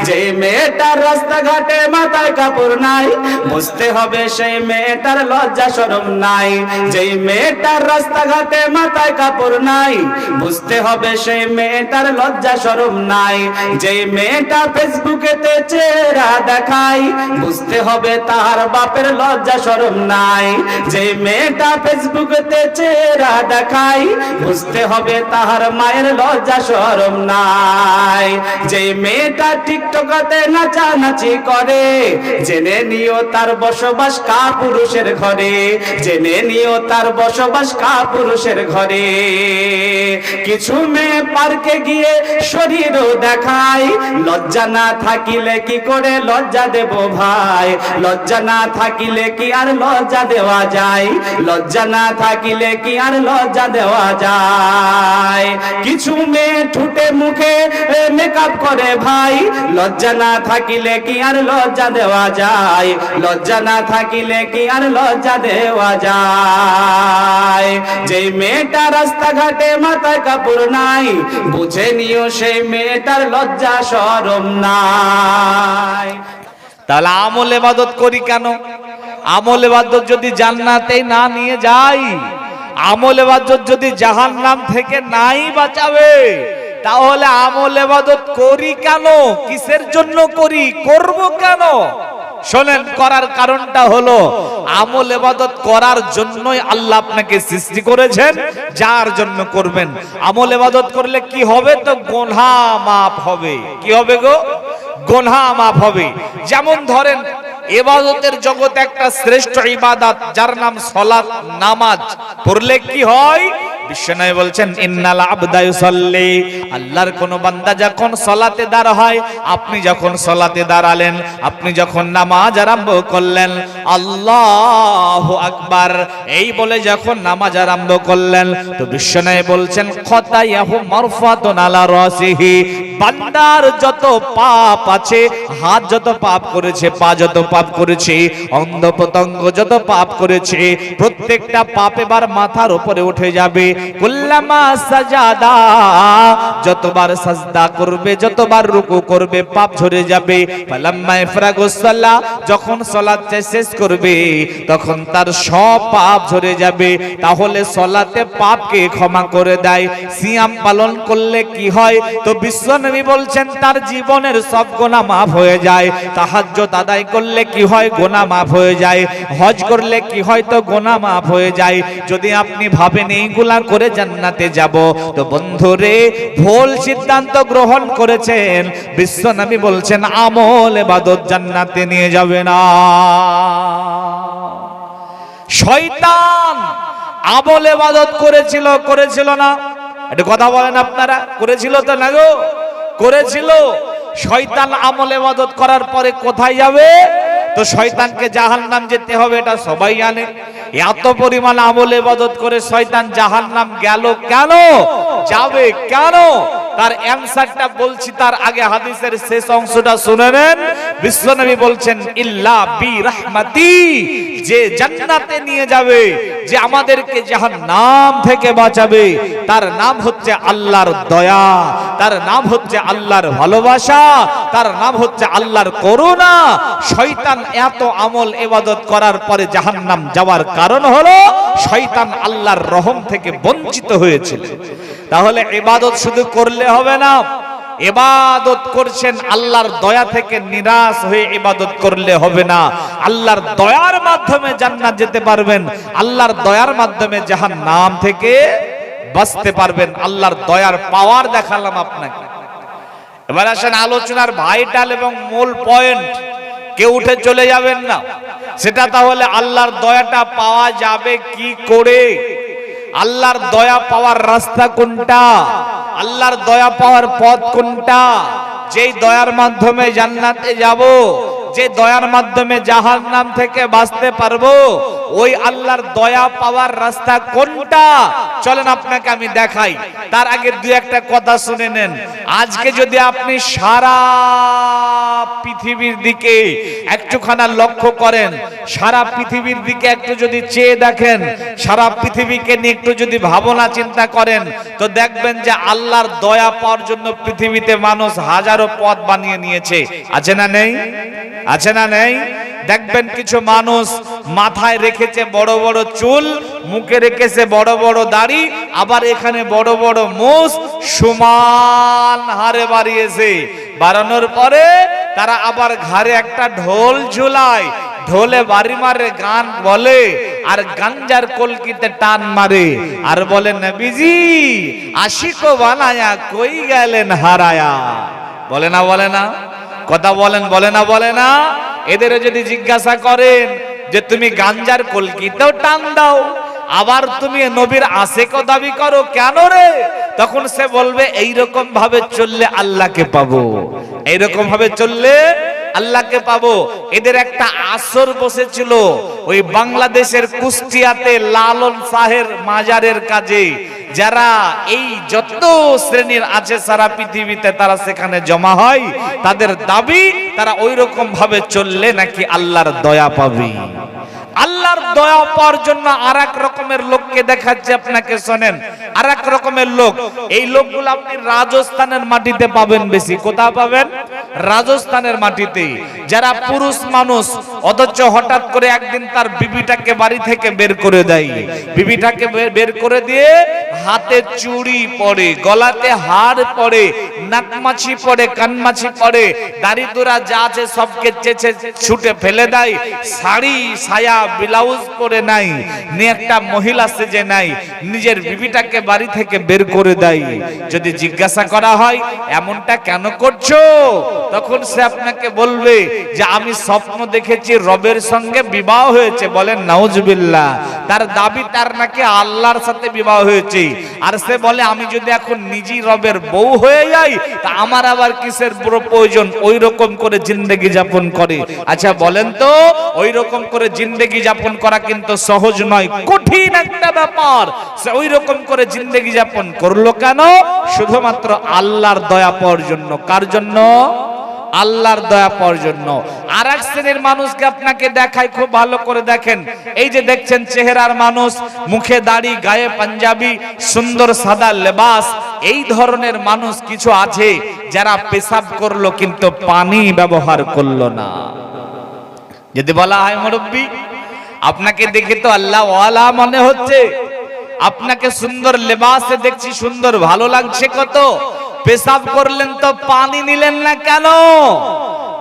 যে মেয়েটার রাস্তাঘাটে মাথায় কাপড় নাই, বুঝতে হবে সেই মেয়েটার লজ্জা শরম নাই। যেই মেয়েটার রাস্তাঘাটে মাথায় কাপড় নাই, বুঝতে হবে সেই মেয়েটার লজ্জা শরম নাই। যেই মেয়েটা ফেসবুকেতে চেহারা দেখায়, বুঝতে হবে তার বাপের লজ্জা শরম নাই। যেই মেয়েটা ফেসবুকেতে চেহারা দেখায়, বুঝতে হবে তার মায়ের লজ্জা শরম নাই। যেই মেয়েটা টিকটকাতে নাচানাচি করে, জেনে নিও তার বসবাস কাপুরুষের ঘরে। জেনে নিও তার বসবাস কাপুরুষের ঘরে। কিছু মেয়ে পার্কে গিয়ে শরীরও দেখায়, লজ্জা না থাকিলে কি করে লজ্জা দেব ভাই? লজ্জা না থাকিলে কি আর লজ্জা দেওয়া যায়? লজ্জা না থাকিলে কি আর লজ্জা দেওয়া যায়? কিছু মেয়ে ঠুটে মুখে মেকআপ করে ভাই, লজ্জা না থাকিলে কি আর লজ্জা দেওয়া যায়? লজ্জা না থাকিলে কি আর লজ্জা দেওয়া যায়? যেই মেয়েটা রাস্তাঘাটে মাথায় কাপড় নাই, বুঝে নিও সেই মেয়েটার লজ্জা শরম নাই। তাহলে আমল ইবাদত করি কেন? আমল ইবাদত যদি জান্নাতে না নিয়ে যাই, আমল ইবাদত যদি জাহান্নাম থেকে নাই বাঁচাবে, তাহলে আমল ইবাদত করি কেন? কিসের জন্য করি? করব কেন? শোনেন, করার কারণটা হলো আমল ইবাদত করার জন্যই আল্লাহ আপনাকে সৃষ্টি করেছেন, যার জন্য করবেন। আমল ইবাদত করলে কি হবে? তো গুনাহ মাফ হবে। কি হবে গো? গুনাহ মাফ হবে। যেমন ধরেন, ইবাদতের জগতে একটা শ্রেষ্ঠ ইবাদত যার নাম সালাত, নামাজ পড়লে কি হয়? বিশ্বনবী বলছেন, ইন্নাল আবদা ইউসাল্লি, আল্লাহর কোন বান্দা যখন সালাতে দাঁড় হয়, আপনি যখন সালাতে দাঁড়ালেন, আপনি যখন নামাজ আরম্ভ করলেন, আল্লাহু আকবার এই বলে যখন নামাজ আরম্ভ করলেন, তো বিশ্বনবী বলছেন, খতায়াহু মারফাতুন আলা রাসিহি, বান্দার যত পাপ আছে, হাত যত পাপ করেছে, পা যত পাপ করেছে, অঙ্গ প্রত্যঙ্গ যত পাপ করেছে, প্রত্যেকটা পাপ এবার মাথার উপরে উঠে যাবে। কুল্লামা সাজাদা, যতবার সাজদা করবে, যতবার রুকু করবে, পাপ ঝরে যাবে। ফালাম্মা ইফরাগুস সালাহ, যখন সালাত শেষ করবে, তখন তার সব পাপ ঝরে যাবে। তাহলে সালাতে পাপকে ক্ষমা করে দেয়। সিয়াম পালন করলে কি হয়? তো বিশ্বনবী বলছেন, তার জীবনের সব গুনাহ মাফ হয়ে যায়। তাহাজ্জুদ আদায় করলে কি হয়? গুনাহ মাফ হয়ে যায়। হজ করলে কি হয়? তো গুনাহ মাফ হয়ে যায়। যদি আপনি ভাবেন এইগুলা করে জান্নাতে যাব, তো বন্ধুরে ভুল সিদ্ধান্ত গ্রহণ করেছেন। বিশ্বনবী বলছেন, আমল ইবাদত জান্নাতে নিয়ে যাবে না। শয়তান আমল ইবাদত করেছিল না? একটু কথা বলেন আপনারা, করেছিল তো না গো? করেছিল। শয়তান আমল ইবাদত করার পরে কোথায় যাবে? তো শয়তানকে জাহান্নাম যেতে হবে, এটা সবাই জানে। এত পরিমাণ আমল ইবাদত করে শয়তান জাহান্নাম গেল কেন? যাবে কেন? তার অ্যানসারটা বলছি, তার আগে হাদিসের শেষ অংশটা শুনে নেন। বিশ্বনবী বলছেন, ইল্লা বি রাহমাতি, যে জান্নাতে নিয়ে যাবে, যে আমাদেরকে জাহান্নাম থেকে বাঁচাবে, তার নাম হচ্ছে আল্লাহর দয়া, তার নাম হচ্ছে আল্লাহর ভালোবাসা, তার নাম হচ্ছে আল্লাহর করুণা। শয়তান এত আমল ইবাদত করার পরে জাহান্নাম যাওয়ার কারণ হলো শয়তান আল্লাহর রহম থেকে বঞ্চিত হয়েছিল। তাহলে ইবাদত শুধু করলে হবে না, ইবাদত করছেন আল্লাহর দয়া থেকে নিরাশ হয়ে ইবাদত করলে হবে না। আল্লাহর দয়ার মাধ্যমে জান্নাত যেতে পারবেন, আল্লাহর দয়ার মাধ্যমে জাহান্নাম থেকে বাঁচতে পারবেন। আল্লাহর দয়ার পাওয়ার দেখালাম আপনাকে। এবার আসেন আলোচনার ভাইটাল এবং মূল পয়েন্ট, কেউ উঠে চলে যাবেন না। সেটা তাহলে আল্লাহর দয়াটা পাওয়া যাবে কি করে? আল্লাহর দয়া পাওয়ার রাস্তা কোনটা? আল্লাহর দয়া পাওয়ার পথ কোনটা? যেই দয়ার মাধ্যমে জান্নাতে যাব, যে দয়ার মাধ্যমে জাহান্নাম থেকে বাঁচতে পারবো, ওই আল্লাহর দয়া পাওয়ার রাস্তা কোনটা? চলেন আপনাকে আমি দেখাই। তার আগে দুই একটা কথা শুনে নেন। আজকে যদি আপনি সারা পৃথিবীর দিকে একটুখানা লক্ষ্য করেন, সারা পৃথিবীর দিকে একটু যদি চেয়ে দেখেন, সারা পৃথিবীকে নিয়ে একটু যদি ভাবনা চিন্তা করেন, তো দেখবেন যে আল্লাহর দয়া পাওয়ার জন্য পৃথিবীতে মানুষ হাজারো পথ বানিয়ে নিয়েছে। আছে না নেই? আছে না নেই? দেখবেন কিছু মানুষ মাথায় রেখেছে বড় বড় চুল, মুখে রেখেছে বড় বড় দাড়ি, আবার এখানে বড় বড় মুছ সমান হারে বাড়িয়েছে। বাড়ানোর পরে তারা আবার ঘাড়ে একটা ঢোল ঝুলায়, ঢোলে বাড়ি মারে, গান বলে, আর গাঞ্জার কলকিতে টান মারে, আর বলে নবীজি আশিকো বানায়া কই গেলেন হারায়া। বলে না? বলে না? কথা বলেন, বলে না? বলে না? এদের যদি জিজ্ঞাসা করেন যে তুমি গাঞ্জার কলকিতেও টান দাও, আবার তুমি নবীর আশিকও দাবি করো, কেন রে? তখন সে বলবে এইরকম ভাবে চললে আল্লাহকে পাবো, এইরকম ভাবে চললে আল্লাহকে পাবো। এদের একটা আসর বসেছিল ওই বাংলাদেশের কুষ্টিয়াতে লালন শাহের মাজারের কাজে। যারা এই যত শ্রেণীর আছে সারা পৃথিবীতে তারা সেখানে জমা হয়, তাদের দাবি তারা ওই রকম ভাবে চললে নাকি আল্লাহর দয়া পাবে। আল্লাহর দয়া পাওয়ার জন্য আর এক রকমের লোককে দেখাচ্ছে আপনাকে, শোনেন। আর এক রকমের লোক, এই লোকগুলো আপনি রাজস্থানের মাটিতে পাবেন বেশি। কোথায় পাবেন? রাজস্থানের মাটিতে। যারা পুরুষ মানুষ, অথচ হঠাৎ করে একদিন তার বিবিটাকে বাড়ি থেকে বের করে দেয়, বিবিটাকে বের করে দিয়ে হাতে চুড়ি পরে, গলাতে হার পরে, নাকমাছি পরে, কানমাছি পরে, দাড়ি দুরা যা আছে সবকে চেঁচে ছুটে ফেলে দেয়, শাড়ি সায়া ব্লাউজ পরে নাই, নিয়ে একটা মহিলা সেজে নাই, নিজের বিবিটাকে বাড়ি থেকে বের করে দেয়। যদি জিজ্ঞাসা করা হয় এমনটা কেন করছো, তখন সে আপনাকে বলবে যে আমি স্বপ্ন দেখেছি রবের সঙ্গে বিবাহ হয়েছে। বলেন নাউজুবিল্লাহ। তার দাবি তার নাকি আল্লাহর সাথে বিবাহ হয়েছে। আর সে বলে আমি যদি এখন নিজেই রবের বউ হয়ে যাই তা আমার আবার কিসের প্রয়োজন? ওই রকম করে জিন্দেগি যাপন করে। আচ্ছা বলেন তো, ওই রকম করে জিন্দেগি যাপন করা কিন্তু সহজ নয়, কঠিন একটা ব্যাপার। সে ওই রকম করে জিন্দেগি যাপন করলো কেন? শুধুমাত্র আল্লাহর দয়া পাওয়ার জন্য। কার জন্য? আল্লাহর দয়া পাওয়ার জন্য। আর এক শ্রেণীর মানুষকে আপনাকে দেখায়, খুব ভালো করে দেখেন। এই যে দেখছেন চেহারার মানুষ, মুখে দাড়ি, গায়ে পাঞ্জাবি, সুন্দর সাদা লেবাস, এই ধরনের মানুষ কিছু আছে যারা পেশাব করলো কিন্তু পানি ব্যবহার করলো না। যদি বলা হয় মুরব্বি আপনাকে দেখে তো আল্লাহ ওয়ালা মনে হচ্ছে, আপনাকে সুন্দর লেবাসে দেখছি, সুন্দর ভালো লাগছে কত, পেশাব করলেন তো পানি নিলেন না কেন?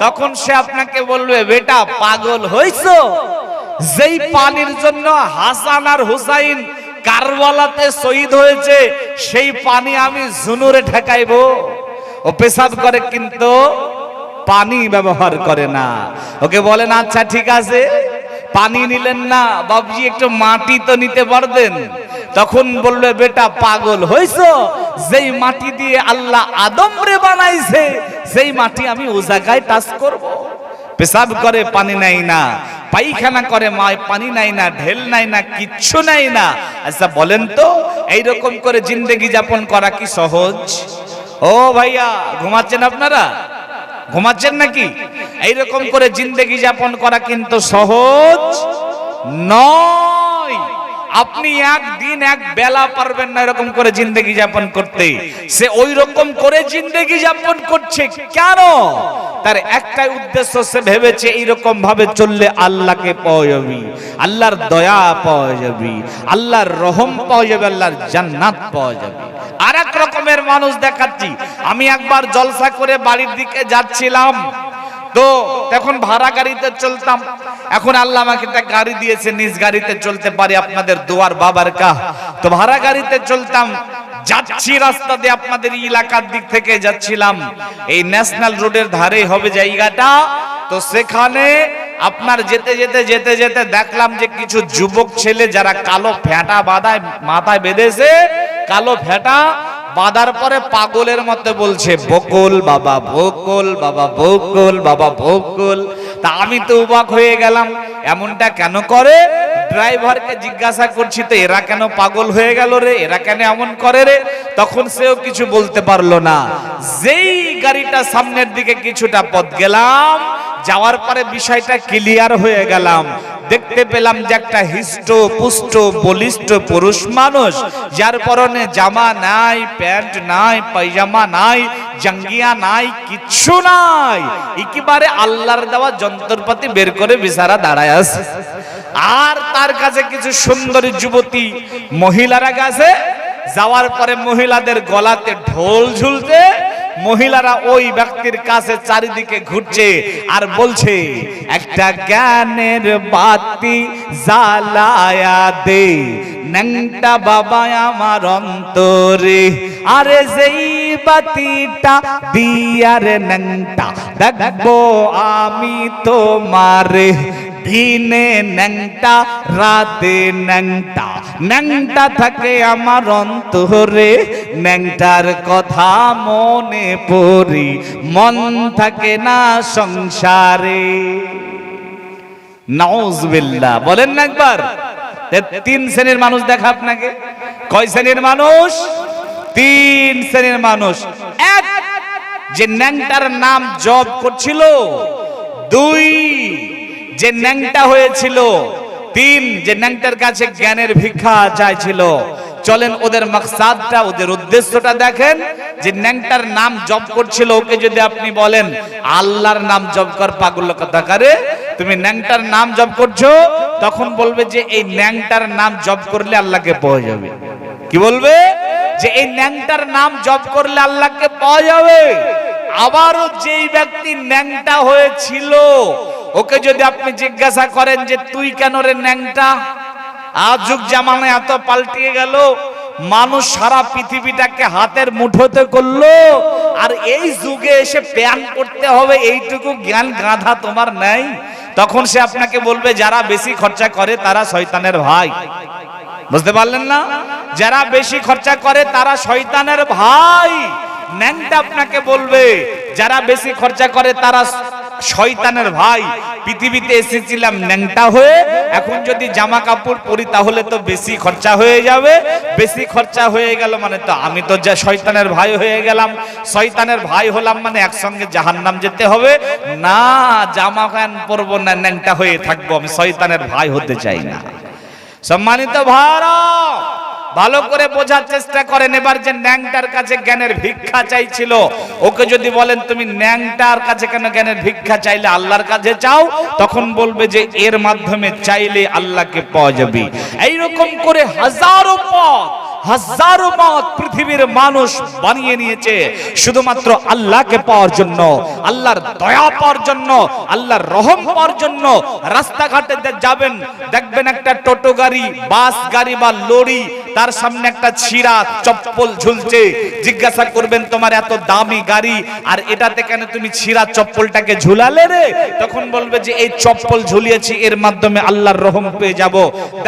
তখন সে আপনাকে বলবে বেটা পাগল হইছো? যেই পানির জন্য হাসান আর হুসাইন কারবালাতে শহীদ হয়েছে, সেই পানি আমি জুনুরে ঠেকাইবো? ও পেশাব করে কিন্তু পানি ব্যবহার করে না। ওকে বলেন আচ্ছা ঠিক আছে, পানি নিলেন না, বাবজি একটু মাটি তো নিতে পারতেন। তখন বলবে বেটা পাগল হইছো? যেই মাটি দিয়ে আল্লাহ আদম রে বানাইছে সেই মাটি আমি ও জায়গায় টাচ করব? পেশাব করে পানি নাই না, পায়খানা করে পানি নাই না, ঢেল নাই না, কিচ্ছু নাই না। আচ্ছা বলেন তো এইরকম করে জিন্দেগি যাপন করা কি সহজ? ও ভাইয়া ঘুমাচ্ছেন আপনারা? ঘুমাচ্ছেন নাকি? এইরকম করে জিন্দেগি যাপন করা কিন্তু সহজ নয়। আপনি একদিন এক বেলা পারবেন না এরকম করে জিন্দেগি যাপন করতে। সে ওই রকম করে জিন্দেগি যাপন করছে কেন? তার একটাই উদ্দেশ্য, সে ভেবেছে এইরকম ভাবে চললে আল্লাহকে পাওয়া যাবে, আল্লাহর দয়া পাওয়া যাবে, আল্লাহর রহম পাওয়া যাবে, আল্লাহর জান্নাত পাওয়া যাবে। আর এক রকমের মানুষ দেখাচ্ছি। আমি একবার জলসা করে বাড়ির দিকে যাচ্ছিলাম, তো তখন ভাড়া গাড়িতে চলতাম। এখন আল্লাহ আমাকে একটা গাড়ি দিয়েছে, নিজ গাড়িতে চলতে পারি, আপনাদের দোয়ার বাবার কা। তো ভাড়া গাড়িতে চলতাম, যাচ্ছি রাস্তা দিয়ে আপনাদের এলাকার দিক থেকে যাচ্ছিলাম। এই ন্যাশনাল রোডের ধারে হবে জায়গাটা। তো সেখানে আপনার যেতে যেতে যেতে যেতে দেখলাম যে কিছু যুবক ছেলে যারা কালো ফেঁটা বাঁধায় মাথায় বেঁধেছে, কালো ফেঁটা বাঁধার পরে পাগলের মতো বলছে বকুল বাবা বকুল বাবা বকুল বাবা বকুল। তা আমি তো অবাক হয়ে গেলাম, এমনটা কেন করে? ড্রাইভারকে জিজ্ঞাসা করছি তো এরা কেন পাগল হয়ে গেল রে, এরা কেন এমন করে রে, তখন সেও কিছু বলতে পারলো না। যেই গাড়িটা সামনের দিকে কিছুটা পথ গেলাম, যাওয়ার পরে বিষয়টা ক্লিয়ার হয়ে গেলাম। দেখতে পেলাম যে একটা হিষ্ট পুষ্ট বলিষ্ঠ পুরুষ মানুষ, যার পরনে জামা নাই, প্যান্ট নাই, পায়জামা নাই, জাঙ্গিয়া নাই, কিচ্ছু নাই, একেবারে আল্লাহর দেওয়া যন্ত্রপাতি বের করে বেচারা দাঁড়ায় আছে। আর তার কাছে কিছু সুন্দরী যুবতী মহিলারা গেছে। যাওয়ার পরে মহিলাদের গলাতে ঢোল ঝুলছে, মহিলারা ওই ব্যক্তির কাছে চারিদিকে ঘুরছে আর বলছে, একটা জ্ঞানের বাতি জ্বালায়া দে ন্যাংটা বাবা আমার অন্তরে, আরে যেই বাতিটা দিয়ারে ন্যাংটা দেখবো আমি তোমারে, দিনে ন্যাংটা রাতে ন্যাংটা, ন্যাংটা থাকে আমার অন্তরে, ন্যাংটার কথা মনে পড়ি মন থাকে না সংসারে। নাউজুবিল্লাহ বলেন না একবার। তিন শ্রেণীর মানুষ দেখা আপনাকে। কয় শ্রেণীর মানুষ? তিন শ্রেণীর মানুষ। এক, যে ন্যাংটার নাম জপ করছিল। দুই, যে ন্যাংটা হয়েছিল। তিন, যে ন্যাংটার কাছে জ্ঞানের ভিক্ষা চাইছিল। চলেন ওদের মাকসাদটা, ওদের উদ্দেশ্যটা দেখেন। যে ন্যাংটার নাম জপ করছিল, ওকে যদি আপনি বলেন আল্লাহর নাম জপ কর, পাগল কথাকারে তুমি ন্যাংটার নাম জপ করছো, তখন বলবে যে এই ন্যাংটার নাম জপ করলে আল্লাহকে পাওয়া যাবে। কি বলবে? যে এই ন্যাংটার নাম জপ করলে আল্লাহকে পাওয়া যাবে। আবারও যেই ব্যক্তি ন্যাংটা হয়েছিল, ওকে যদি আপনি জিজ্ঞাসা করেন যে তুই কেন রে ন্যাংটা, আজ যুগ জামানা এত পাল্টিয়ে গেল, মানুষ সারা পৃথিবীটাকে হাতের মুঠোতে করলো, আর এই যুগে এসে প্যান করতে হবে এইটুকু জ্ঞান গাধা তোমার নাই, তখন সে আপনাকে বলবে যারা বেশি খরচা করে তারা শয়তানের ভাই। বুঝতে পারলেন না? যারা বেশি খরচা করে তারা শয়তানের ভাই। ন্যাংটা আপনাকে বলবে যারা বেশি খরচা করে তারা শয়তানের ভাই। পৃথিবীতে এসেছিলাম ন্যাংটা হয়ে, এখন যদি জামা কাপড় পরি তাহলে তো বেশি খরচা হয়ে যাবে, বেশি খরচা হয়ে গেল মানে তো আমি তো যা শয়তানের ভাই হয়ে গেলাম, শয়তানের ভাই হলাম মানে একসঙ্গে জাহান্নাম যেতে হবে। না, জামা প্যান্ট পরবো না, ন্যাংটা হয়ে থাকবো, আমি শয়তানের ভাই হতে চাই না। সম্মানিত ভাইরা, ভালো করে বোঝার চেষ্টা করেন। এবার যে ন্যাংটার কাছে জ্ঞানের ভিক্ষা চাইছিল, ওকে যদি বলেন তুমি ন্যাংটার কাছে কেন জ্ঞানের ভিক্ষা চাইলে, আল্লাহর কাছে চাও, তখন বলবে যে এর মাধ্যমে চাইলে আল্লাহকে পাওয়া যাবে। এইরকম করে হাজারো পথ, হাজারো মত পৃথিবীর মানুষ বানিয়ে নিয়েছে শুধুমাত্র আল্লাহকে পাওয়ার জন্য, আল্লাহর দয়া পাওয়ার জন্য, আল্লাহর রহম পাওয়ার জন্য। রাস্তাঘাটে যাবেন, দেখবেন একটা টোটো গাড়ি, বাস গাড়ি বা লরি, তার সামনে একটা ছিঁড়া চপ্পল ঝুলছে। জিজ্ঞাসা করবেন তোমার এত দামি গাড়ি আর এটাতে কেন তুমি ছিঁড়া চপ্পলটাকে ঝুলালে রে? তখন বলবে যে এই চপ্পল ঝুলিয়েছি, এর মাধ্যমে আল্লাহর রহম পেয়ে যাব।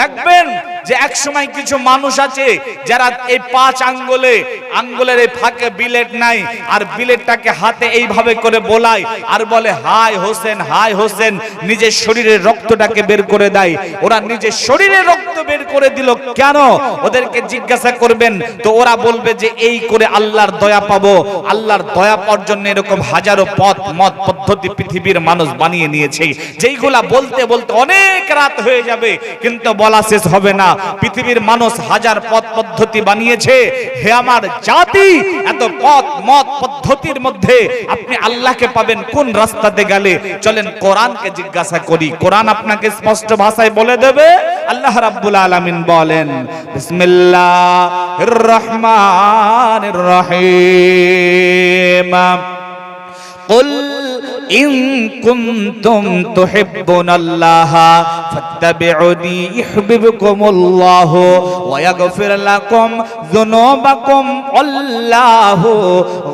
দেখবেন যে এক সময় কিছু মানুষ আছে যারা এই 5 আঙ্গুলের এই ফাঁকে বিলেট নাই, আর বিলেটটাকে হাতে এইভাবে করে বোলায় আর বলে হাই হোসেন, হাই হোসেন, নিজের শরীরের রক্তটাকে বের করে দেয়। ওরা নিজের শরীরের রক্ত বের করে দিল কেন? ওদেরকে জিজ্ঞাসা করবেন তো ওরা বলবে যে এই করে আল্লাহর দয়া পাবো। আল্লাহর দয়া পাওয়ার জন্য এরকম হাজারো পথ মত পদ্ধতি পৃথিবীর মানুষ বানিয়ে নিয়েছে, যেইগুলা বলতে বলতে অনেক রাত হয়ে যাবে কিন্তু বলা শেষ হবে না। পৃথিবীর মানুষ হাজার পথ পদ্ধতি বানিয়েছে। হে আমার জাতি, এত পথ মত পদ্ধতির মধ্যে আপনি আল্লাহকে পাবেন কোন রাস্তাতে গেলে? চলেন কোরআনকে জিজ্ঞাসা করি, কোরআন আপনাকে স্পষ্ট ভাষায় বলে দেবে। আল্লাহ রাব্বুল আলামিন বলেন, বিসমিল্লাহির রহমানির রহিম, কুল ইন কুনতুম তুহিব্বুনাল্লাহা ফাত্তাবিউনি ইউহিব্বুকুমুল্লাহু ওয়া ইয়াগফির লাকুম যুনুবাকুম আল্লাহু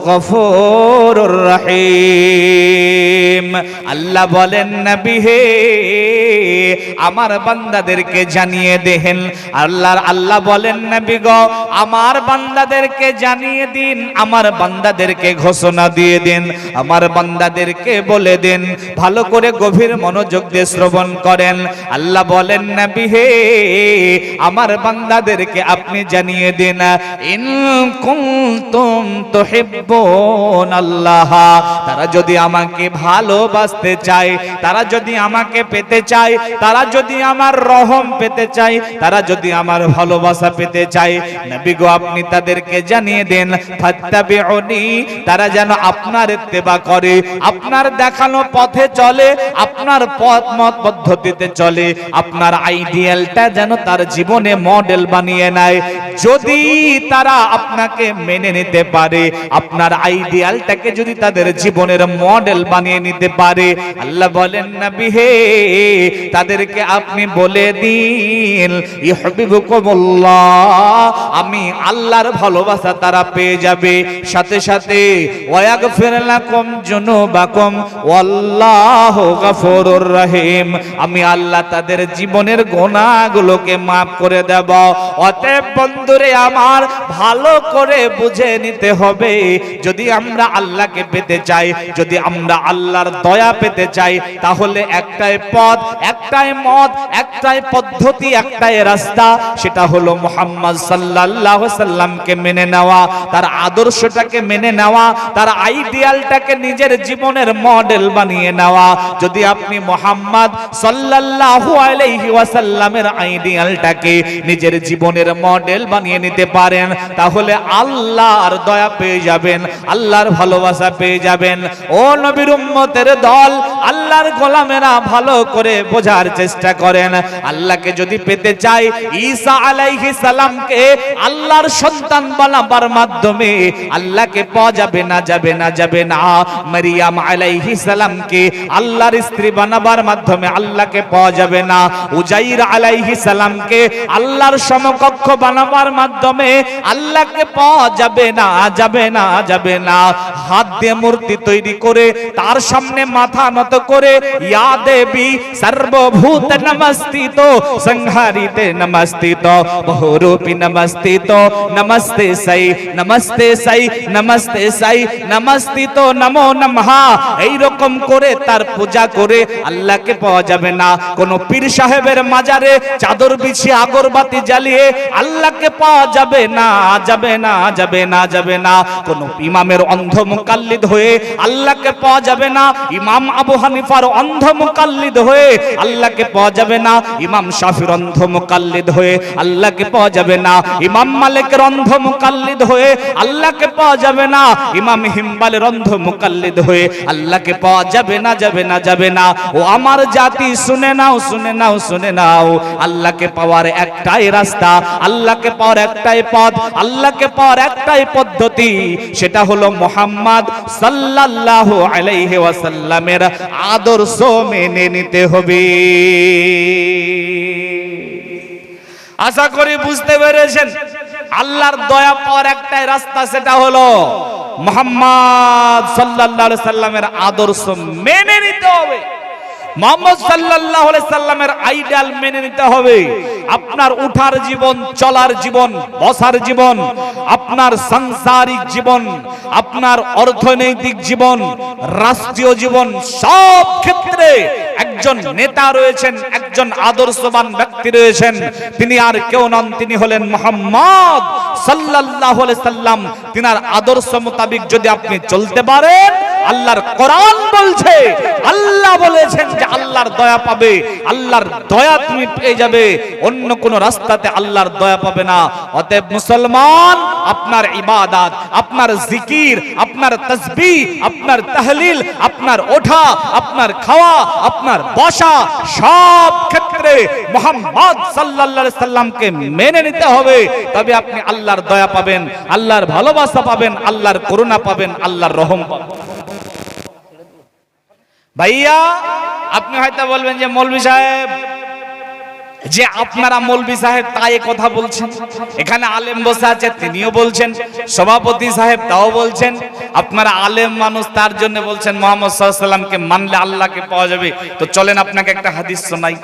গফুরুর রহিম। আল্লাহ বলেন নবী হে আমার বান্দাদেরকে জানিয়ে দেন, আল্লাহ বলেন নবী গো আমার বান্দাদেরকে জানিয়ে দিন, আমার বান্দাদেরকে ঘোষণা দিয়ে দিন, আমার বান্দাদেরকে বলে দিন। ভালো করে গভীর মনোযোগ দিয়ে শ্রবণ করেন। আল্লাহ বলেন নবী হে আমার বান্দাদেরকে আপনি জানিয়ে দিন, ইন কুনতুম তুহিব্বুন আল্লাহ, তারা যদি আমাকে ভালোবাসতে চায়, তারা যদি আমাকে পেতে চায়, তারা যদি আমার রহম পেতে চায়, তারা যদি আমার ভালোবাসা পেতে চায়, নবী গো আপনি তাদেরকে জানিয়ে দেন ফাত্তাবিউনি, তারা যেন আপনার ইত্তেবা করে, আপনার দেখানো পথে চলে, আপনার পথ মত পদ্ধতিতে চলে, আপনার আইডিয়ালটা যেন তার জীবনে মডেল বানিয়ে নেয়। যদি তারা আপনাকে মেনে নিতে পারে, আপনার আইডিয়ালটাকে যদি তাদের জীবনের মডেল বানিয়ে নিতে পারে, আল্লাহ বলেন নবী হে তাদেরকে আপনি বলে দিন ইউহিব্বুকুমুল্লাহ, আমি আল্লাহর ভালোবাসা তারা পেয়ে যাবে, সাথে সাথে ওয়াগফির লাকুম যুনুবাকুম ওয়াল্লাহু গফুরুর রহিম, আমি আল্লাহ তাদের জীবনের গুনাহগুলোকে maaf করে দেব। অতএব বন্ধুরে আমার ভালো করে বুঝে নিতে হবে, যদি আমরা আল্লাহকে পেতে চাই, যদি আমরা আল্লাহর দয়া পেতে চাই, তাহলে একটাই পথ, একটাই মত, একটাই পদ্ধতি, একটাই রাস্তা, সেটা হলো মুহাম্মদ সাল্লাল্লাহু আলাইহি সাল্লামকে মেনে নেওয়া, তার আদর্শটাকে মেনে নেওয়া, তার আইডিয়ালটাকে নিজের জীবনের মডেল বানিয়ে নেওয়া। যদি আপনি মুহাম্মদ সাল্লাল্লাহু আলাইহি ওয়াসাল্লামের আইডিয়ালটাকে নিজের জীবনের মডেল বানিয়ে নিতে পারেন, তাহলে আল্লাহর দয়া পেয়ে যাবেন, আল্লাহর ভালোবাসা পেয়ে যাবেন। ও নবীর উম্মতের দল, আল্লাহর গোলামেরা ভালো করে বোঝার চেষ্টা করেন। আল্লাহকে যদি পেতে চাই, ঈসা আলাইহিস সালামকে আল্লাহর সন্তান বানাবার মাধ্যমে আল্লাহকে পাওয়া যাবে না, যাবে না, যাবে না। মারিয়াম আলাইহিস সালামকে আল্লাহর স্ত্রী বানাবার মাধ্যমে আল্লাহকে পাওয়া যাবে না। উজাইর আলাইহিস সালামকে আল্লাহর সমকক্ষ বানাবার মাধ্যমে আল্লাহকে পাওয়া যাবে না, যাবে না, যাবে না। হাত দিয়ে মূর্তি তৈরি করে তার সামনে মাথা নত করে ইয়া দেবী সর্বভূত নমস্তিত, সংহারিতে নমস্তিত, বহুরূপী নমস্তিত, নমস্তে সাই, নমস্তে সাই, নমস্তে সাই, নমস্তিত, নমো নমঃ, এই রকম করে তার পূজা করে আল্লাহকে পাওয়া যাবে না। কোন পীর সাহেবের মাজারে চাদর বিছিয়ে আগরবাতি জ্বালিয়ে আল্লাহকে পাওয়া যাবে না, যাবে না, যাবে না, যাবে না। কোন ইমামের অন্ধ মুকাল্লিদ হয়ে আল্লাহকে পাওয়া যাবে না। ইমাম আবু হানিফার অন্ধ মুকাল্লিদ হয়ে আল্লাহকে পাওয়া যাবে না। ইমাম শাফির অন্ধ মুকাল্লিদ হয়ে আল্লাহকে পাওয়া যাবে না। ইমাম মালিকের অন্ধ মুকাল্লিদ হয়ে আল্লাহকে পাওয়া যাবে না। ইমাম হিম্বালের অন্ধ মুকাল্লিদ হয়ে আল্লাহকে পাওয়া যাবে না, যাবে না, যাবে না। ও আমার জাতি শুনে নাও, শুনে নাও, শুনে নাও, আল্লাহকে পাওয়ার একটাই রাস্তা, আল্লাহকে পাওয়ার একটাই পথ, আল্লাহকে পাওয়ার একটাই পদ্ধতি, সেটা হলো মুহাম্মদ সাল্লাল্লাহু আলাইহি ওয়াসাল্লামের আদর্শ মেনে নিতে হবে। আশা করি বুঝতে পেরেছেন। আল্লাহর দয়া পাওয়ার একটাই রাস্তা, সেটা হলো মুহাম্মদ সাল্লাল্লাহু আলাইহি সাল্লামের আদর্শ মেনে নিতে হবে। মুহাম্মদ সাল্লাল্লাহু আলাইহি সাল্লামের আইডিয়াল মেনে নিতে হবে। আপনার উঠার জীবন, চলার জীবন, বসার জীবন, আপনার সাংসারিক জীবন, আপনার অর্থনৈতিক জীবন, রাষ্ট্রীয় জীবন, সব ক্ষেত্রে একজন নেতা রয়েছেন, একজন আদর্শবান ব্যক্তি রয়েছেন। তিনি আর কেউ নন, তিনি হলেন মুহাম্মদ সাল্লাল্লাহু আলাইহি সাল্লাম। তিনার আদর্শ মোতাবেক যদি আপনি চলতে পারেন, আল্লাহর কোরআন বলছে, আল্লাহ বলেছেন যে আল্লাহর দয়া পাবে, আল্লাহর দয়া তুমি পেয়ে যাবে, অন্য কোন রাস্তাতে আল্লাহর দয়া পাবে না। অতএব মুসলমান, আপনার ইবাদত, আপনার জিকির, আপনার তাসবিহ, আপনার তাহলিল, আপনার ওঠা, আপনার খাওয়া, আপনার বসা, সব ক্ষেত্রে মুহাম্মদ সাল্লাল্লাহু আলাইহি সাল্লামকে মেনে নিতে হবে। তবে আপনি আল্লাহর দয়া পাবেন, আল্লাহর ভালোবাসা পাবেন, আল্লাহর করুণা পাবেন, আল্লাহর রহম পাবেন। ভাইয়া, আপনি হয়তো বলবেন যে মৌলভী সাহেব যে আপনারা মৌলভী সাহেব তাই কথা বলছেন, এখানে আলেম বসে আছে তিনিও বলছেন, সভাপতি সাহেব তাও বলছেন, আপনারা আলেম মানুষ তার জন্য বলছেন মুহাম্মদ সাল্লাল্লাহু আলাইহি সাল্লামকে মানলে আল্লাহকে পাওয়া যাবে। তো চলেন আপনাকে একটা হাদিস শোনাই।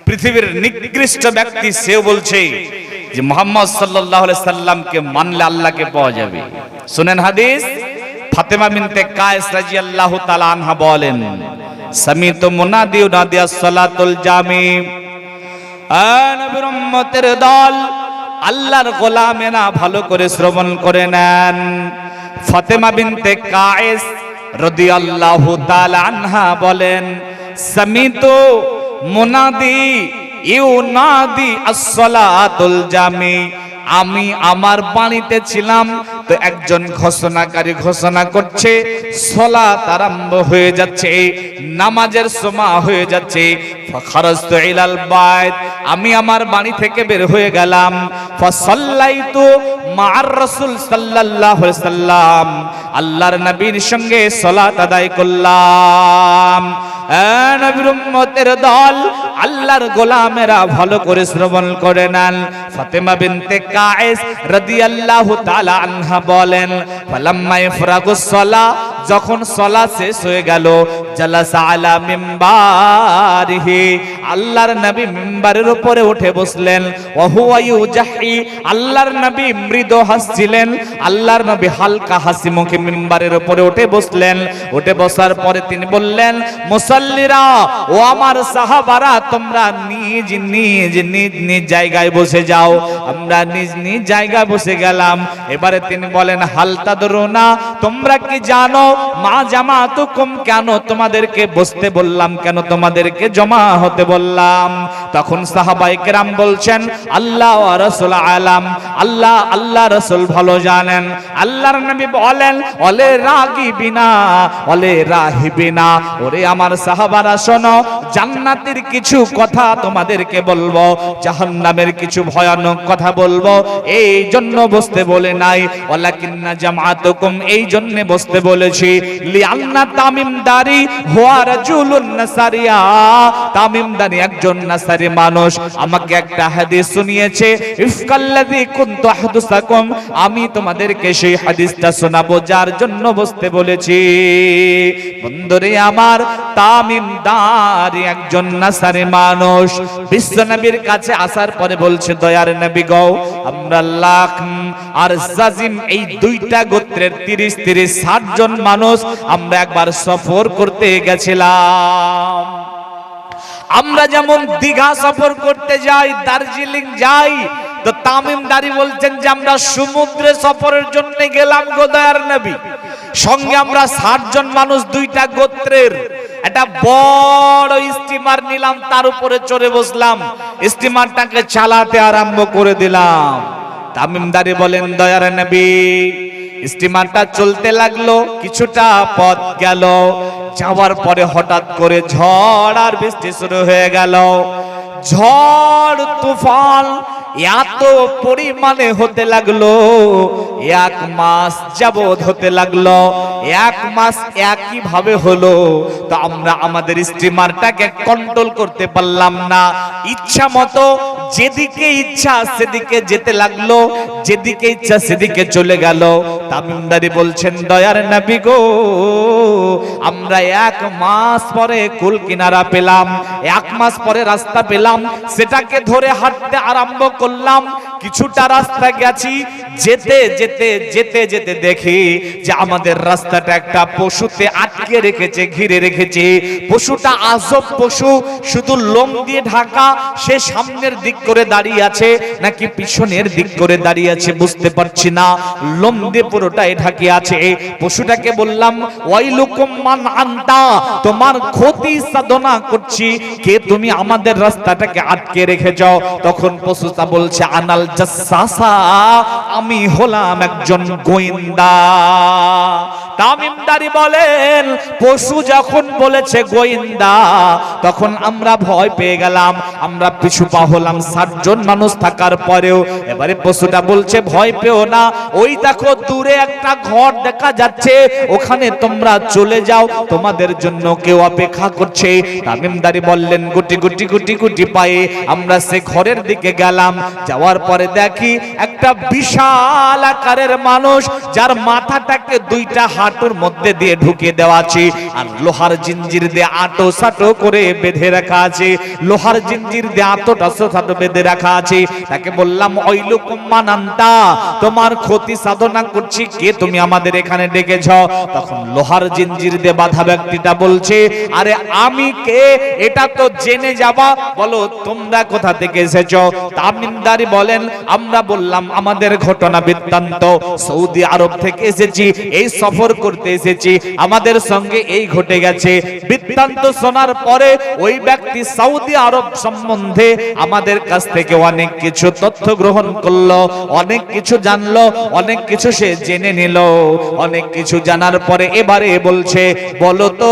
পৃথিবীর নিকৃষ্ট ব্যক্তি সেও বলছে যে মুহাম্মদ সাল্লাল্লাহু আলাইহি সাল্লামকে মানলে আল্লাহকে পাওয়া যাবে। শুনেন হাদিস। ফাতেমা বিনতে কায়েস রাদিয়াল্লাহু তাআলা আনহা বলেন, সামিতু মুনাদি ইউনাদিয়াস সালাতুল জামি, নবীর উম্মতের দল, আল্লাহর গোলামেরা ভালো করে শ্রবণ করে নেন। ফাতেমা বিনতে কায়েস রাদিয়াল্লাহু তাআলা আনহা বলেন, সামিতু মুনাদি ইউনাদি আস-সালাতুল জামি, আমি আমার বাড়িতে ছিলাম তো একজন ঘোষণাকারী ঘোষণা করছে সালাত আরম্ভ হয়ে যাচ্ছে, নামাজের সময় হয়ে যাচ্ছে। ফাখারাজতু ইলাল বাইত, আমি আমার বাড়ি থেকে বের হয়ে গেলাম। ফাসাল্লাইতু মা'আর রাসূল সাল্লাল্লাহু আলাইহি সাল্লাম, আল্লাহর নবীর সঙ্গে সালাত আদায় করলাম। নবীর উম্মতের দল, আল্লাহর গোলামেরা ভালো করে শ্রবণ করে নেন। ফাতেমা বিনতে কায়েস রাদিয়াল্লাহু তাআলা আনহা বলেন, ফালাম্মা ইফরাগুস সালাহ, যখন সালাত শেষ হয়ে গেল, জালাসা আলা মিম্বারিহি, আল্লাহর নবী মিম্বারের উপরে উঠে বসলেন। ওয়া হুয়া ইউজাহি, আল্লাহর নবী মৃদু হাসছিলেন, আল্লাহর নবী হালকা হাসি মুখে মিম্বারের উপরে উঠে বসলেন। উঠে বসার পরে তিনি বললেন, মুসাল্লিরা, ও আমার সাহাবারা, তোমরা নিজ নিজ নিজ নিজ জায়গায় বসে যাও। আমরা নিজ নিজ জায়গায় বসে গেলাম। এবারে তিনি বলেন, হাল তাদরুনা, তোমরা কি জানো মা জামাতুকুম, কেন তোমাদেরকে বসতে বললাম, কেন তোমাদেরকে জমা হতে বললাম? তখন সাহাবায়ে কেরাম বলছেন, আল্লাহ ওয়া রাসূল আলাম, আল্লাহ রাসূল ভালো জানেন। আল্লাহর নবী বলেন, ওলে রাগিবিনা ওলে রাহিবিনা, ওরে আমার সাহাবারা শোনো, জান্নাতের কিছু কথা তোমাদেরকে বলবো, জাহান্নামের কিছু ভয়ানক কথা বলবো, এই জন্য বসতে বলে নাই। ওয়ালাকিন্না জামাতুকুম, এই জন্য বসতে বলেছি। লিআন্না তামিমদারি হুয়া রাজুলুন নাসারিয়া, তামিমদারি একজন নাসারি মানুষ আমাকে একটা হাদিস শুনিয়েছে, ইফকাল্লাযী কুনতু আহদুসাকুম, আমি তোমাদেরকে সেই হাদিসটা শোনাবো, যার জন্য বসতে বলেছি। বন্ধুরে আমার, তামিমদারি একজন নাসারি মানুষ বিশ্বনবীর কাছে আসার পরে বলছে, দয়ার নবী গো, আমরা লাখ আর জাজিম এই দুইটা গোত্রের 30-60 জন মানুষ আমরা একবার সফর করতে গেছিলাম। আমরা যেমন দীঘা সফর করতে যাই, দার্জিলিং যাই, তো তামিমদারি বলছেন যে আমরা সমুদ্রে সফরের জন্য গেলাম গো দয়ার নবী। সঙ্গে আমরা 60 জন মানুষ, দুইটা গোত্রের একটা বড় স্টিমার নিলাম, তার উপরে চড়ে বসলাম, স্টিমারটাকে চালাতে আরম্ভ করে দিলাম। তামিমদারি বলেন, দয়ার নবী, স্টিমারটা চলতে লাগলো, কিছুটা পথ গেল, যাওয়ার পরে হঠাৎ করে ঝড় আর বৃষ্টি শুরু হয়ে গেল। ঝড় তুফান এত পরিমাণে হতে লাগলো, 1 মাস যাবত হতে লাগলো। 1 মাস একই ভাবে হলো, তো আমরা আমাদের স্টিমারটাকে কন্ট্রোল করতে পারলাম না। ইচ্ছা মতো যেদিকে ইচ্ছা সেদিকে যেতে লাগলো, যেদিকে ইচ্ছা সেদিকে চলে গেল। তামিমদারি বলছেন, দয়ার নবী গো, আমরা 1 মাস পরে কুল কিনারা পেলাম, 1 মাস পরে রাস্তা পেলাম, সেটাকে ধরে হাঁটতে আরম্ভ করলাম। কিছুটা রাস্তা গেছি, যেতে যেতে যেতে যেতে দেখি যে আমাদের রাস্তাটা একটা পশুতে আটকে রেখেছে, ঘিরে রেখেছে। পশুটা আজব পশু, শুধু লোম দিয়ে ঢাকা, সে সামনের দিক করে দাঁড়িয়ে আছে নাকি পিছনের দিক করে দাঁড়িয়ে আছে বুঝতে পারছি না, লোম দিয়ে পুরোটাই ঢাকে আছে। পশুটাকে বললাম, ওয়াইলুকুম মান আনতা, তোমার ক্ষতি সাধনা করছি, কে তুমি আমাদের রাস্তাটাকে আটকে রেখেছ? তখন পশুটা বলছে, আনাল জাসাসা, আমি হলাম একজন গোয়েন্দা। তামিমদারি বলেন পশু যখন বলেছে গোয়েন্দা তখন আমরা ভয় পেয়ে গেলাম, আমরা পিছু পা হলাম 60 জন মানুষ থাকার পরেও। এবারে পশুটা বলছে ভয় পেও না, ওই দেখো দূরে একটা ঘর দেখা যাচ্ছে, ওখানে তোমরা চলে যাও, তোমাদের জন্য কেউ অপেক্ষা করছে। তামিমদারি বললেন গুটি গুটি গুটি গুটি পায়ে আমরা সে ঘরের দিকে গেলাম। যাওয়ার পরে দেখি একটা বিশাল আকারের মানুষ, যার মাথাটাকে দুইটা হাঁটুর মধ্যে দিয়ে ঢুকিয়ে দেওয়া আছে, আর লোহার জিঞ্জির দিয়ে আটো সাটো করে বেঁধে রাখা আছে, লোহার জিঞ্জির দিয়ে আটোটা সাটো বেঁধে রাখা আছে। তাকে বললাম ওইলুকুম মানান্তা, তোমার ক্ষতি সাধনা করছি কে, তুমি আমাদের এখানে ডেকেছ? তখন লোহার জিঞ্জির দিয়ে বাঁধা ব্যক্তিটা বলছে আরে আমি কে এটা তো জেনে যাবা, বলো তোমরা কোথা থেকে এসেছো? তামিমদারি বলেন আমরা বললাম আমাদের ঘটনা বৃত্তান্ত, সৌদি আরব থেকে এসেছি, এই সফর করতে এসেছি, আমাদের সঙ্গে এই ঘটে গেছে। বৃত্তান্ত শোনার পরে ওই ব্যক্তি সৌদি আরব সম্বন্ধে আমাদের কাছ থেকে অনেক কিছু তথ্য গ্রহণ করলো, অনেক কিছু জানলো, অনেক কিছু সে জেনে নিল। অনেক কিছু জানার পরে এবারে বলছে বলো তো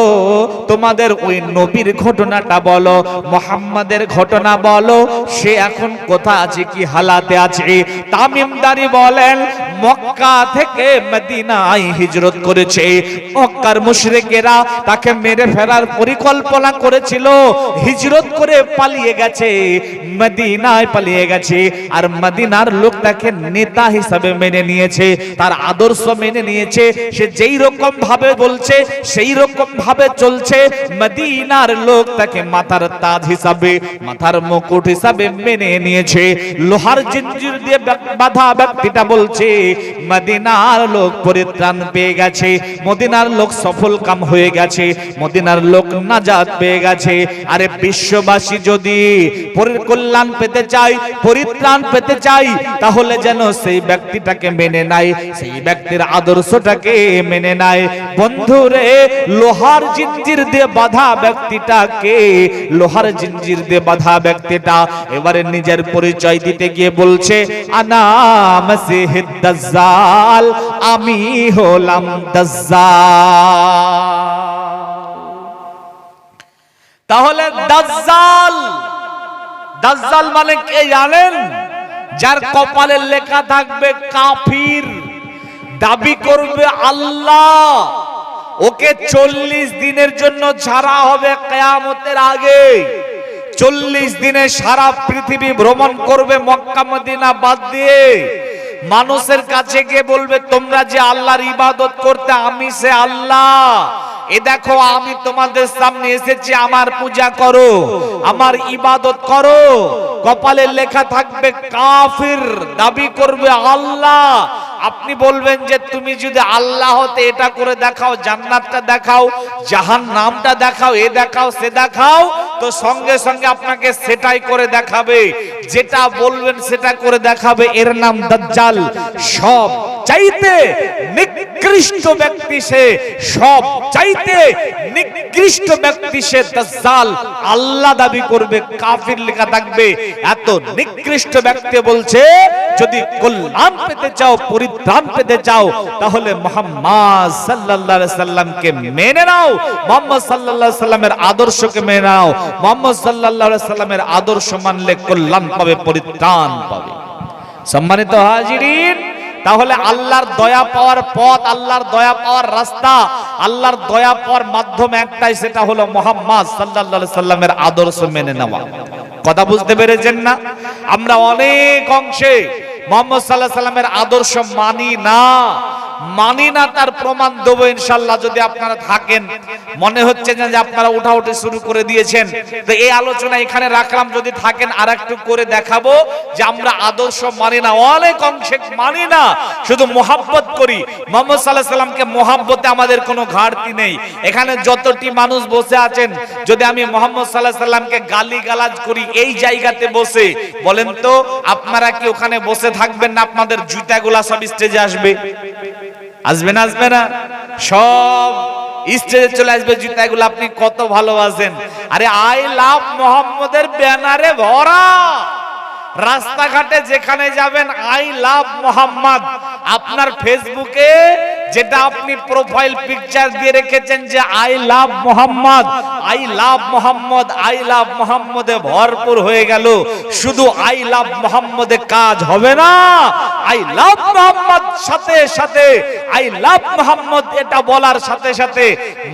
তোমাদের ওই নবীর ঘটনাটা বলো, মুহাম্মাদের ঘটনা বলো, সে এখন কোথায় আছে, কি হালাতে আছে? তামিমদারি বলেন মক্কা থেকে মদিনায় হিজরত করেছে, মক্কার মুশরিকেরা তাকে মেরে ফেলার পরিকল্পনা করেছিল, হিজরত করে পালিয়ে গেছে, মদিনায় পালিয়ে গেছে, আর মদিনার লোক তাকে নেতা হিসাবে মেনে নিয়েছে, তার আদর্শ মেনে নিয়েছে, সে যেই রকম ভাবে বলছে সেই রকম ভাবে চলছে, মদিনার লোক তাকে মাথার তাজ হিসাবে, মাথার মুকুট হিসাবে মেনে নিয়েছে। লোহার জিঞ্জির দিয়ে বাঁধা ব্যক্তিটা বলছে মদিনার লোক পরিত্রাণ পেয়ে গেছে, মদিনার লোক সফল কাম হয়ে গেছে, মদিনার লোক নাজাত পেয়ে গেছে। আরে বিশ্ববাসী যদি কল্যাণ পেতে চাই, পরিত্রাণ পেতে চাই, তাহলে যেন সেই ব্যক্তিটাকে মেনে নেয়, সেই ব্যক্তির আদর্শটাকে মেনে নেয়। বন্ধুরে লোহার জিঞ্জির দিয়ে বাঁধা ব্যক্তিটাকে, লোহার জিঞ্জির দিয়ে বাঁধা ব্যক্তিটা এবারে নিজের পরিচয় দিতে গিয়ে বলছে আনা মাসিহুদ দাজ্জাল, আমি হলাম দাজ্জাল। তাহলে দাজ্জাল, দাজ্জাল মানে কে জানেন? যার কপালে লেখা থাকবে কাফির, দাবি করবে আল্লাহ, ওকে 40 দিনের জন্য ছাড়া হবে কিয়ামতের আগে। 40 দিনে সারা পৃথিবী ভ্রমণ করবে মক্কা মদিনা বাদ দিয়ে, মানুষের কাছে গিয়ে বলবে তোমরা যে আল্লাহর ইবাদত করতে, আমি সে আল্লাহ, এ দেখো আমি তোমাদের সামনে এসেছি, আমার পূজা করো, আমার ইবাদত করো। কপালে লেখা থাকবে কাফির, দাবি করবে আল্লাহ। আপনি বলবেন যে তুমি যদি আল্লাহ হতে এটা করে দেখাও, জান্নাতটা দেখাও, জাহান্নামটা দেখাও, এ দেখাও সে দেখাও, তো সঙ্গে সঙ্গে আপনাকে সেটাই করে দেখাবে, যেটা বলবেন সেটা করে দেখাবে। এর নাম দাজ্জাল। সব চাইতে নিকৃষ্ট ব্যক্তি সে, সব চাইতে নিকৃষ্ট ব্যক্তি সে দাজ্জাল। আল্লাহ দাবি করবে, কাফির লেখা থাকবে। এত নিকৃষ্ট ব্যক্তি বলছে যদি কল্যাণ পেতে চাও, পরিত্রাণ পেতে চাও, তাহলে মুহাম্মদ সাল্লাল্লাহু আলাইহি সাল্লামকে মেনে নাও, মুহাম্মদ সাল্লাল্লাহু আলাইহি সাল্লামের আদর্শকে মেনে নাও। মুহাম্মদ সাল্লাল্লাহু আলাইহি সাল্লামের আদর্শ মানলে কল্যাণ পাবে, পরিত্রাণ পাবে। সম্মানিত হাজিরিন, তাহলে আল্লাহর দয়া পাওয়ার পথ, আল্লাহর দয়া পাওয়ার রাস্তা, আল্লাহর দয়া পাওয়ার মাধ্যম একটাই, সেটা হলো মুহাম্মদ সাল্লাল্লাহু আলাইহি সাল্লামের আদর্শ মেনে নেওয়া। কথা বুঝতে পেরেছেন না? আমরা অনেক অংশে মুহাম্মদ সাল্লাল্লাহু আলাইহি সাল্লামের আদর্শ মানি না, তার প্রমাণ দেবো ইনশাআল্লাহ। যদি আপনারা থাকেন, মনে হচ্ছে যে আপনারা উঠাউঠি শুরু করে দিয়েছেন, তো এই আলোচনা এখানে রাখলাম। যদি থাকেন আর একটু করে দেখাবো যে আমরা আদর্শ মানি না, অনেক অংশে মানি না, শুধু মোহাব্বত করি। মুহাম্মদ সাল্লাল্লাহু আলাইহি সাল্লামকে মোহাব্বতে আমাদের কোনো ঘাটতি নেই। এখানে যতটি মানুষ বসে আছেন, যদি আমি মুহাম্মদ সাল্লাল্লাহু আলাইহি সাল্লামকে গালিগালাজ করি এই জায়গাতে বসে, বলেন তো আপনারা কি ওখানে বসে থাকবেন না? আপনাদের জুতাগুলা সব স্টেজে আসবে, আসবে না? আসবে না? সব স্টেজে চলে আসবে জুতাগুলো। আপনি কত ভালোবাসেন। আরে আই লাভ মোহাম্মদের ব্যানারে ভরা, রাস্তাঘাটে যেখানে যাবেন আই লাভ মোহাম্মদ, আপনার ফেসবুকে যেটা আপনি প্রোফাইল পিকচার দিয়ে রেখেছেন যে I love Mohammad, I love Mohammad, I love মোহাম্মদে ভরপুর হয়ে গেল। শুধু আই লাভ মোহাম্মদে কাজ হবে না, আই লাভ মোহাম্মদ সাথে সাথে আই লাভ মোহাম্মদ এটা বলার সাথে সাথে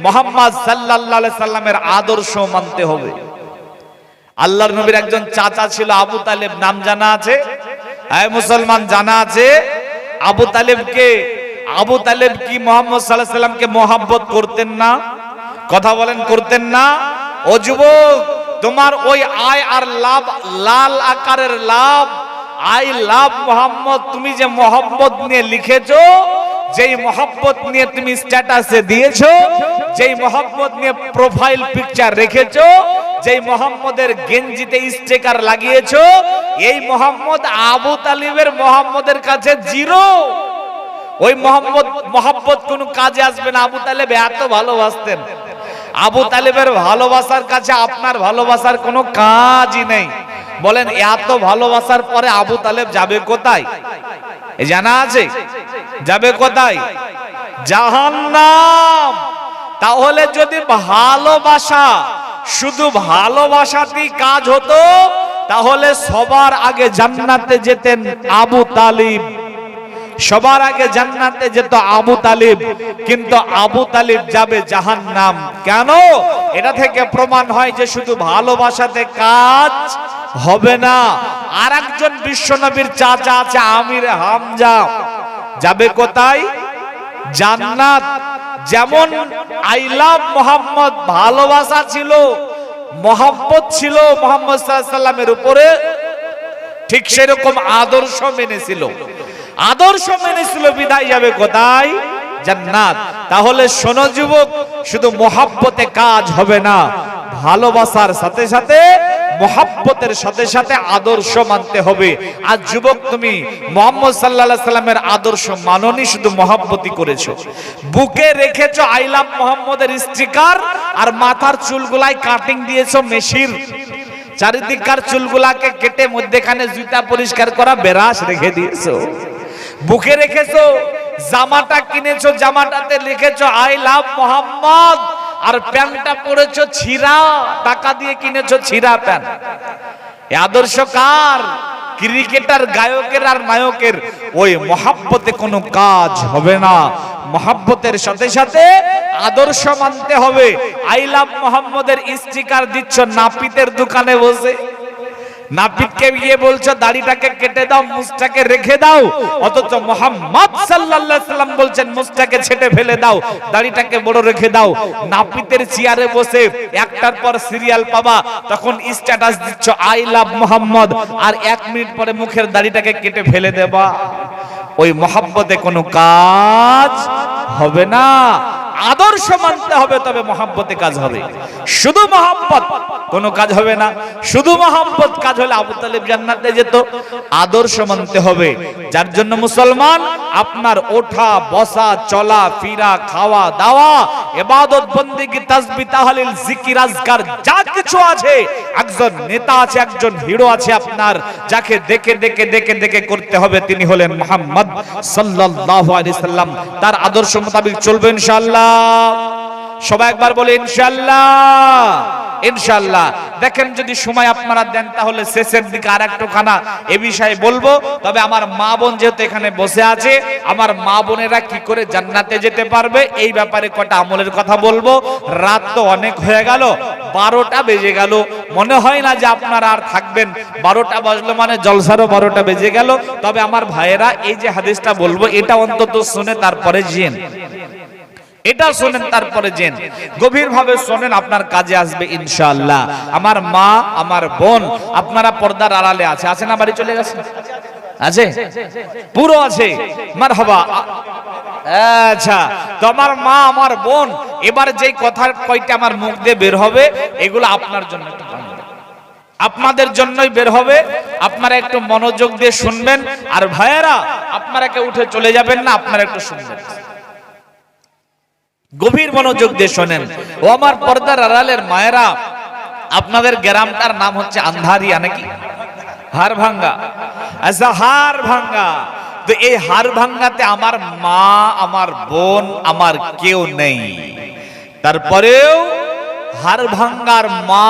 মোহাম্মদ সাল্লাল্লাহু আলাইহি সাল্লামের আদর্শ মানতে হবে। আল্লাহর নবীর একজন চাচা ছিল আবু তালেব, নাম জানা আছে? এই মুসলমান জানা আছে? আবু তালেব কি মুহাম্মদ সাল্লাল্লাহু আলাইহি সাল্লামকে মহব্বত করতেন না? কথা বলেন, করতেন না? ও যুবক, তোমার ওই আই আর লাভ, লাল আকারের লাভ, আই লাভ মোহাম্মদ তুমি যে মহব্বত নিয়ে লিখেছো, যেই মহব্বত নিয়ে তুমি স্ট্যাটাসে দিয়েছো, যেই মহব্বত নিয়ে প্রোফাইল পিকচার রেখেছো, যেই মোহাম্মদের গেঞ্জিতে স্টিকার লাগিয়েছো, এই মোহাম্মদ আবু তালিবের মোহাম্মদের কাছে জিরো। ওই মোহাম্মদ কোনো কাজে আসবে না। আবু তালেব এত ভালোবাসতেন, আবু তালেবের ভালোবাসার কাছে আপনার ভালোবাসার কোনো কাজই নেই। বলেন এত ভালোবাসার পরে আবু তালেব যাবে কোথায়? এই জানা আছে? যাবে কোথায়? জাহান্নাম। তাহলে যদি ভালোবাসা, শুধু ভালোবাসাতেই কাজ হতো, তাহলে সবার আগে জান্নাতে যেতেন আবু তালিব, সবার আগে জান্নাতে যেত আবু তালিব। কিন্তু আবু তালিব যাবে জাহান্নাম। কেন? এটা থেকে প্রমাণ হয় যে শুধু ভালোবাসাতে কাজ হবে না। আর একজন বিশ্বনবীর চাচা আছে আমির হামজা, যাবে কোথায়? জান্নাত। যেমন আই লাভ মোহাম্মদ ভালোবাসা ছিল, মোহাম্মত ছিল মুহাম্মদ সাল্লাল্লাহু আলাইহি সাল্লামের উপরে, ঠিক সেরকম আদর্শ মেনেছিল, আদর্শ মেনেছিল, বিদায় যাবে কোথায়? জান্নাত। তাহলে শোনো যুবক, শুধু মোহাব্বতে কাজ হবে না, ভালোবাসার সাথে সাথে মোহাব্বতের সাথে সাথে আদর্শ মানতে হবে। আর যুবক, তুমি মুহাম্মদ সাল্লাল্লাহু আলাইহি সাল্লামের আদর্শ মাননি, শুধু মোহাব্বতই করেছো। বুকে রেখেছো আই লাভ মোহাম্মদের স্টিকার, আর মাথার চুলগুলাই কাটিং দিয়েছো মেশির, চারিদিককার চুলগুলাকে কেটে মধ্যেখানে জুতা পরিষ্কার করা বেরাস রেখে দিয়েছো। বুকে রেখেছো, জামাটা কিনেছো, জামাটাতে লিখেছো আই লাভ মোহাম্মদ, আর প্যান্টটা পরেছো ছিঁড়া, টাকা দিয়ে কিনেছো ছিঁড়া প্যান্ট। এই আদর্শ কার? ক্রিকেটার, গায়কের আর নায়কের। ওই মহাব্বতে কোনো কাজ হবে না। মহাব্বতের সাথে সাথে আদর্শ মানতে হবে। আই লাভ মোহাম্মদের স্টিকার দিচ্ছ নাপিতের দোকানে বসে, নাপিতকে গিয়ে বলছো দাড়িটাকে কেটে দাও, মুছটাকে রেখে দাও, অথচ মুহাম্মদ সাল্লাল্লাহু আলাইহি সাল্লাম বলছেন মুছটাকে ছেটে ফেলে দাও, দাড়িটাকে বড় রেখে দাও। নাপিতের চেয়ারে বসে একটার পর সিরিয়াল পাবা, তখন স্ট্যাটাস দিচ্ছ আই লাভ মোহাম্মদ, আর 1 মিনিট পরে মুখের দাড়িটাকে কেটে ফেলে দেবা। ওই মহব্বতে কোনো কাজ হবে না। আদর্শ মানতে হবে, তবে মহব্বতে কাজ হবে। শুধু মহব্বত কোনো কাজ হবে না। শুধু মহব্বত কাজ হলে আবু তালেব জান্নাতে যেত। আদর্শ মানতে হবে। যার জন্য মুসলমান, আপনার ওঠা বসা, চলা ফিরা, খাওয়া দাওয়া, ইবাদত বন্দেগী, তাসবিহ তাহলিল জিকির আজকার যা কিছু আছে, একজন নেতা আছে, একজন হিরো আছে আপনার, যাকে দেখে দেখে দেখে দেখে করতে হবে, তিনি হলেন মুহাম্মদ সাল্লাল্লাহু আলাইহি সাল্লাম। তার আদর্শ মোতাবেক চলবে ইনশাআল্লাহ। সবাই একবার বলে ইনশাআল্লাহ। ইনশাআল্লাহ। দেখেন, যদি সময় আপনারা দেন তাহলে শেষের দিকে আরেকটু খানা এ বিষয়ে বলবো। তবে আমার মা বোন যেহেতু এখানে বসে আছে, আমার মা বোনেরা কি করে জান্নাতে যেতে পারবে এই ব্যাপারে কটা আমলের কথা বলবো। রাত তো অনেক হয়ে গেল, 12টা বেজে গেল। মনে হয় না যে আপনারা আর থাকবেন। 12টা বাজলো মানে জলসারও 12টা বেজে গেল। তবে আমার ভাইয়েরা, এই যে হাদিসটা বলবো, এটা অন্তত শুনে তারপরে যেন, এটা শোনেন, তারপরে যেন গভীর ভাবে শোনেন, আপনার কাজে আসবে ইনশাআল্লাহ। আমার মা, আমার বোন, আপনারা পর্দার আড়ালে আছে না? বাড়ি চলে গেছে? আছে, পুরো আছে। মারহাবা। আচ্ছা, তো আমার মা, আমার বোন, এবার যেই কথা কয়টা আমার মুখ দিয়ে বের হবে, এগুলো আপনার জন্য, আপনাদের জন্যই বের হবে। আপনারা একটু মনোযোগ দিয়ে শুনবেন। আর ভাইয়েরা, আপনারা কেউ উঠে চলে যাবেন না, আপনারা একটু শুনবেন, গভীর মনোযোগ দিয়ে শোনেন। ও আমার পর্দার আড়ালের মায়েরা, আপনাদের গ্রামটার নাম হচ্ছে আন্ধারিয়া নাকি? হাড় ভাঙ্গা, আচ্ছা হাড় ভাঙ্গা। তো এই হাড় ভাঙ্গাতে আমার মা, আমার বোন, আমার কেউ নেই, তারপরেও হাড় ভাঙ্গার মা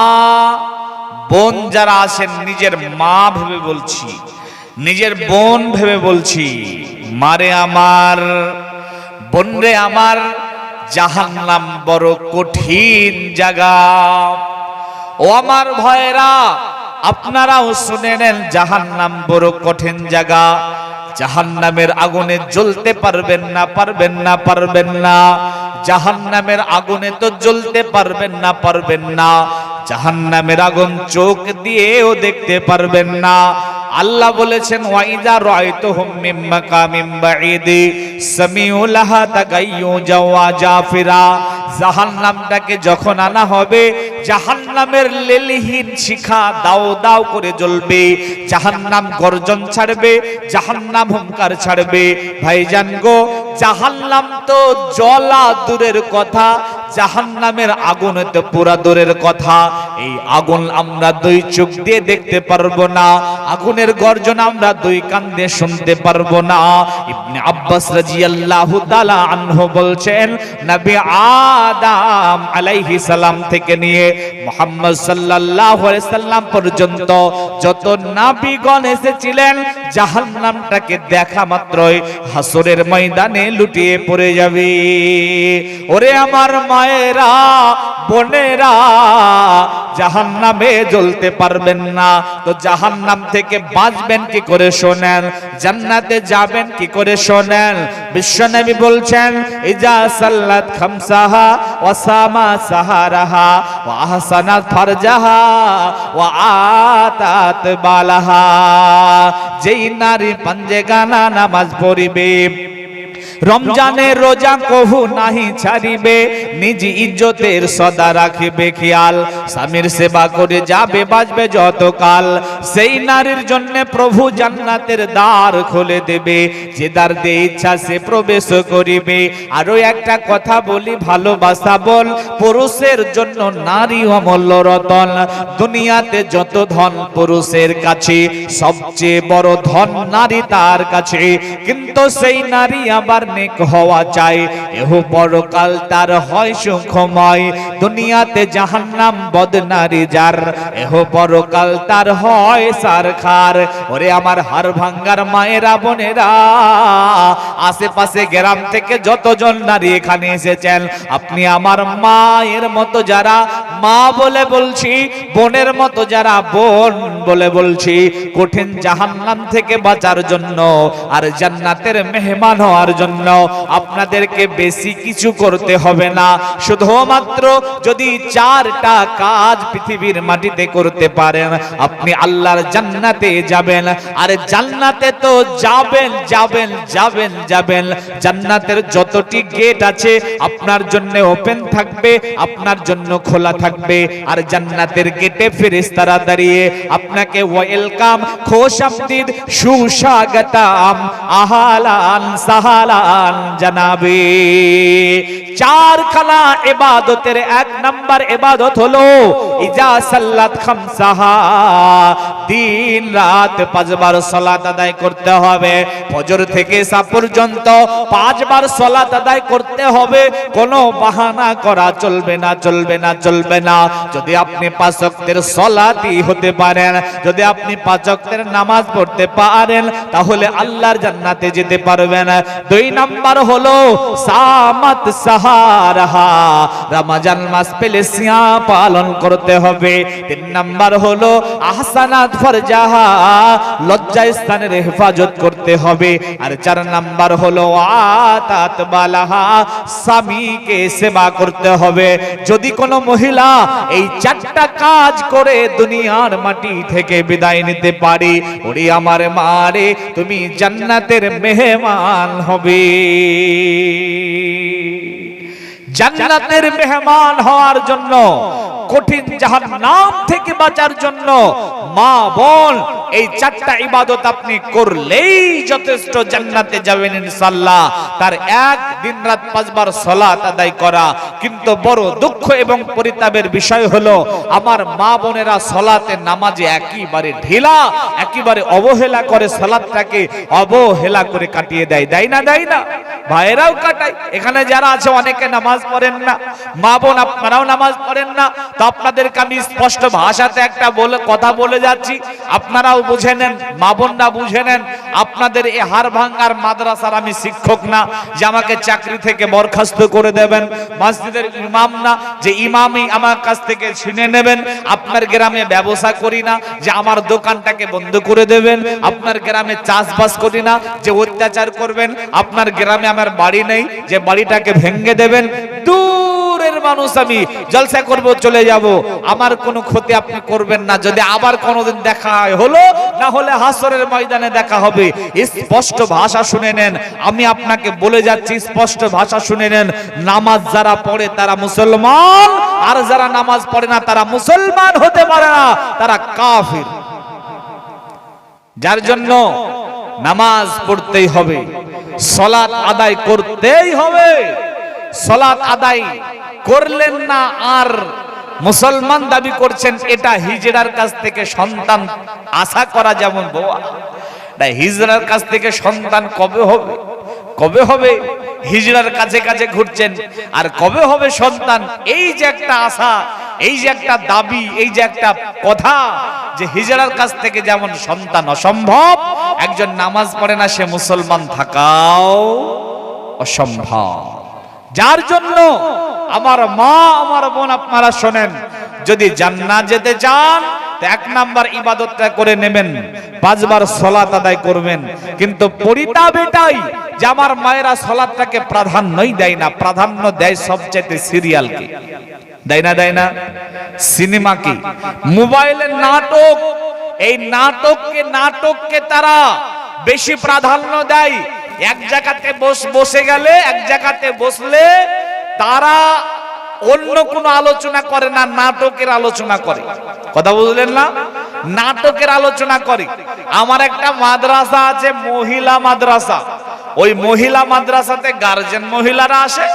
বোন যারা আছেন, নিজের মা ভেবে বলছি, নিজের বোন ভেবে বলছি, মারে আমার, বোনরে আমার, জাহান্নাম বড় কঠিন জায়গা। ও আমার ভাইরা, আপনারাও শুনে নেন, জাহান্নাম বড় কঠিন জায়গা। জাহান্নামের আগুনে জ্বলতে পারবেন না, পারবেন না, পারবেন না। জাহান্নামের আগুনে তো জ্বলতে পারবেন না, পারবেন না। জাহান্নামের আগুন চোখ দিয়েও দেখতে পারবেন না। আল্লাহ বলেছেন, ওয়াইদা রাআইতুহুম মিন মাকামিন বাঈদি সামিউ লাহা তাগায়্যুজা ওয়া জাফিরা। জাহান্নামটাকে যখন আনা হবে, জাহান্নামের লেলিহীন শিখা দাও দাও করে জ্বলবে, জাহান্নাম গর্জন ছাড়বে, জাহান্নাম হুঙ্কার ছাড়বে। ভাইজান গো, জাহান্নাম তো জ্বলা দূরের কথা, জাহান্নামের আগুন তো পুরা দূরের কথা। এই আগুন আমরা দুই চোখ দিয়ে দেখতে পারবো না, আগুনের গর্জন আমরা দুই কান দিয়ে শুনতে পারবো না। ইবনে আব্বাস রাদিয়াল্লাহু তাআলা আনহু বলছেন, নবী আদম আলাইহিস সালাম থেকে নিয়ে মুহাম্মদ সাল্লাল্লাহু আলাইহি সাল্লাম পর্যন্ত যত নবীগণ এসেছিলেন, জাহান্নামটাকে দেখা মাত্রই হাসরের ময়দানে লুটিয়ে পড়ে যাবে। ওরে আমার মায়েরা, বোনেরা, জাহান্নামে জ্বলতে পারবেন না, তো জাহান্নাম থেকে বাঁচবেন কি করে শোনেন, জান্নাতে যাবেন কি করে শোনেন। বিশ্বনবী বলছেন, ইজা সাল্লাত খামসাহা ওয়া সামা সাহারাহা ওয়া আহসানাত ফারজাহা ওয়া আতাত বালাহা। যেই নারী পাঞ্জেগানা নামাজ পড়িবে, রমজানের রোজা কহু নাহি ছাড়িবে, নিজ ইজ্জতের সদা রাখিবে খেয়াল, স্বামীর সেবা করে যাবে বাঁচবে যতকাল, সেই নারীর জন্য প্রভু জান্নাতের দ্বার খুলে দেবে, যে দ্বার দিয়ে ইচ্ছা সে প্রবেশ করিবে। আরো একটা কথা বলি, ভালোবাসা বল, পুরুষের জন্য নারী অমূল্য রতন। দুনিয়াতে যত ধন পুরুষের কাছে, সবচেয়ে বড় ধন নারী তার কাছে, কিন্তু সেই নারী আবার নেক হওয়া চাই, এহ পরকাল তার হয় সুখময়। দুনিয়াতে জাহান্নাম বদনারী যার, এহ পরকাল তার হয় সারখার। ওরে আমার হাড় ভাঙ্গার মায়েরা, বোনেরা, আশেপাশে গ্রাম থেকে যতজন নারী এখানে এসেছেন, আপনি আমার মায়ের মতো যারা মা বলে বলছি, বোনের মতো যারা বোন বলে বলছি, কঠিন জাহান্নাম থেকে বাঁচার জন্য আর জান্নাতের মেহমান হওয়ার জন্য আপনাদেরকে বেশি কিছু করতে হবে না। শুধুমাত্র যদি 4টা কাজ পৃথিবীর মাটিতে করতে পারেন, আপনি আল্লাহর জান্নাতে যাবেন। আর জান্নাতে তো যাবেন যাবেন যাবেন যাবেন, জান্নাতের যতটি গেট আছে আপনার জন্য ওপেন থাকবে, আপনার জন্য খোলা থাকবে। আর জান্নাতের গেটে ফেরেশতারা দাঁড়িয়ে আপনাকে ওয়েলকাম, খোশামদিদ, সুস্বাগতম, আহলান সাহলান জানাবে। 4খানা ইবাদতের 1 নাম্বার ইবাদত হলো ইজা সাল্লাত খামসাহা, দিন রাত 5 বার সালাত আদায় করতে হবে। ফজর থেকে ঈশা পর্যন্ত 5 বার সালাত আদায় করতে হবে, কোনো বাহানা করা চলবে না, চলবে না, চলবে না। যদি আপনি 5 ওয়াক্তের সালাতই হতে পারেন, যদি আপনি 5 ওয়াক্তের নামাজ পড়তে পারেন, তাহলে আল্লাহর জান্নাতে যেতে পারবেন। 2 নাম্বার হলো সামাত সাহারাহা, রমজান মাস পেলে সিয়াম পালন করতে হবে। 3 নাম্বার হলো আহসানাত ফারজাহা, লজ্জা স্থানের হেফাজত করতে হবে। আর 4 নাম্বার হলো আতাত বালাহা, স্বামীকে সেবা করতে হবে। যদি কোনো মহিলা এই 4টা কাজ করে দুনিয়ার মাটি থেকে বিদায় নিতে পারে, ওরে আমার মারে, তুমি জান্নাতের মেহমান হবে। জান্নাতের মেহমান হওয়ার জন্য, কঠিন জাহান্নাম থেকে বাঁচার জন্য মা বোন এই চারটা ইবাদত আপনি করলেই যথেষ্ট, জান্নাতে যাবেন ইনশাআল্লাহ। তার এক দিন রাত 5 বার সালাত আদায় করা। কিন্তু বড় দুঃখ এবং পরিতাপের বিষয় হলো আমার মা বোনেরা সালাতে নামাজে একেবারে ঢিলা, একেবারে অবহেলা করে, সালাতটাকে অবহেলা করে কাটিয়ে দেয়। দেয় না? দেয় না? ভাইরাও কাটায়। এখানে যারা আছে অনেকে নামাজ পড়েন না, মা বোন আপনারাও নামাজ পড়েন না। তো আপনাদেরকে আমি স্পষ্ট ভাষাতে একটা কথা বলে যাচ্ছি, আপনারাও বুঝে নেন, মা বোনরা বুঝে নেন। আপনাদের এই হাড় ভাঙ্গার মাদ্রাসার আমি শিক্ষক না যে আমাকে চাকরি থেকে বরখাস্ত করে দেবেন, মসজিদের ইমাম না যে ইমামই আমার কাছ থেকে ছিনে নেবেন, আপনার গ্রামে ব্যবসা করি না যে আমার দোকানটাকে বন্ধ করে দেবেন, আপনার গ্রামে চাষবাস করি না যে অত্যাচার করবেন, আপনার গ্রামে আমার বাড়ি নেই যে বাড়িটাকে ভেঙে দেবেন। দূরের মানুষ, আমি জলসা করব, চলে যাব, আমার কোনো ক্ষতি আপনি করবেন না। যদি আবার কোনোদিন দেখা হলো, না হলে হাসরের ময়দানে দেখা হবে। স্পষ্ট ভাষা শুনে নেন, আমি আপনাকে বলে যাচ্ছি, স্পষ্ট ভাষা শুনে নেন। নামাজ যারা পড়ে তারা মুসলমান, আর যারা নামাজ পড়ে না তারা মুসলমান হতে পারে না, তারা কাফির। যার জন্য নামাজ পড়তেই হবে, সালাত আদায় করতেই হবে। সালাত আদায় করলেন না আর মুসলমান দাবি করছেন, এটা হিজড়ার কাছ থেকে সন্তান আশা করা যেমন বোয়া, হিজড়ার কাছ থেকে সন্তান কবে হবে? কবে হবে? হিজড়ার কাছে কাছে ঘুরছেন, আর কবে হবে সন্তান? এই যে একটা আশা, এই যে একটা দাবি, এই যে একটা কথা যে হিজড়ার কাছ থেকে যেমন সন্তান অসম্ভব, একজন নামাজ পড়ে না সে মুসলমান থাকাও অসম্ভব। যার জন্য আমার মা, আমার বোন, আপনারা শোনেন, যদি জান্নাত যেতে চান তো 1 নাম্বার ইবাদতটা করে নেবেন, 5 বার সালাত আদায় করবেন। কিন্তু পরিতাপ এটাই যে আমার মায়েরা সালাতটাকে প্রাধান্যই দেয় না, প্রাধান্য দেয় সবচেয়ে সিরিয়ালকে। দেয় না? দেয় না? সিনেমাকে, মোবাইলের নাটক, এই নাটককে তারা বেশি প্রাধান্য দেয়। এক জায়গাতে বসে গেলে, এক জায়গাতে বসলে তারা অন্য কোনো আলোচনা করে না, নাটকের আলোচনা করে। কথা বুঝলেন না? নাটকের আলোচনা করে। আমার একটা মাদ্রাসা আছে, মহিলা মাদ্রাসা। ওই মহিলা মাদ্রাসাতে গার্জেন মহিলারা আসে,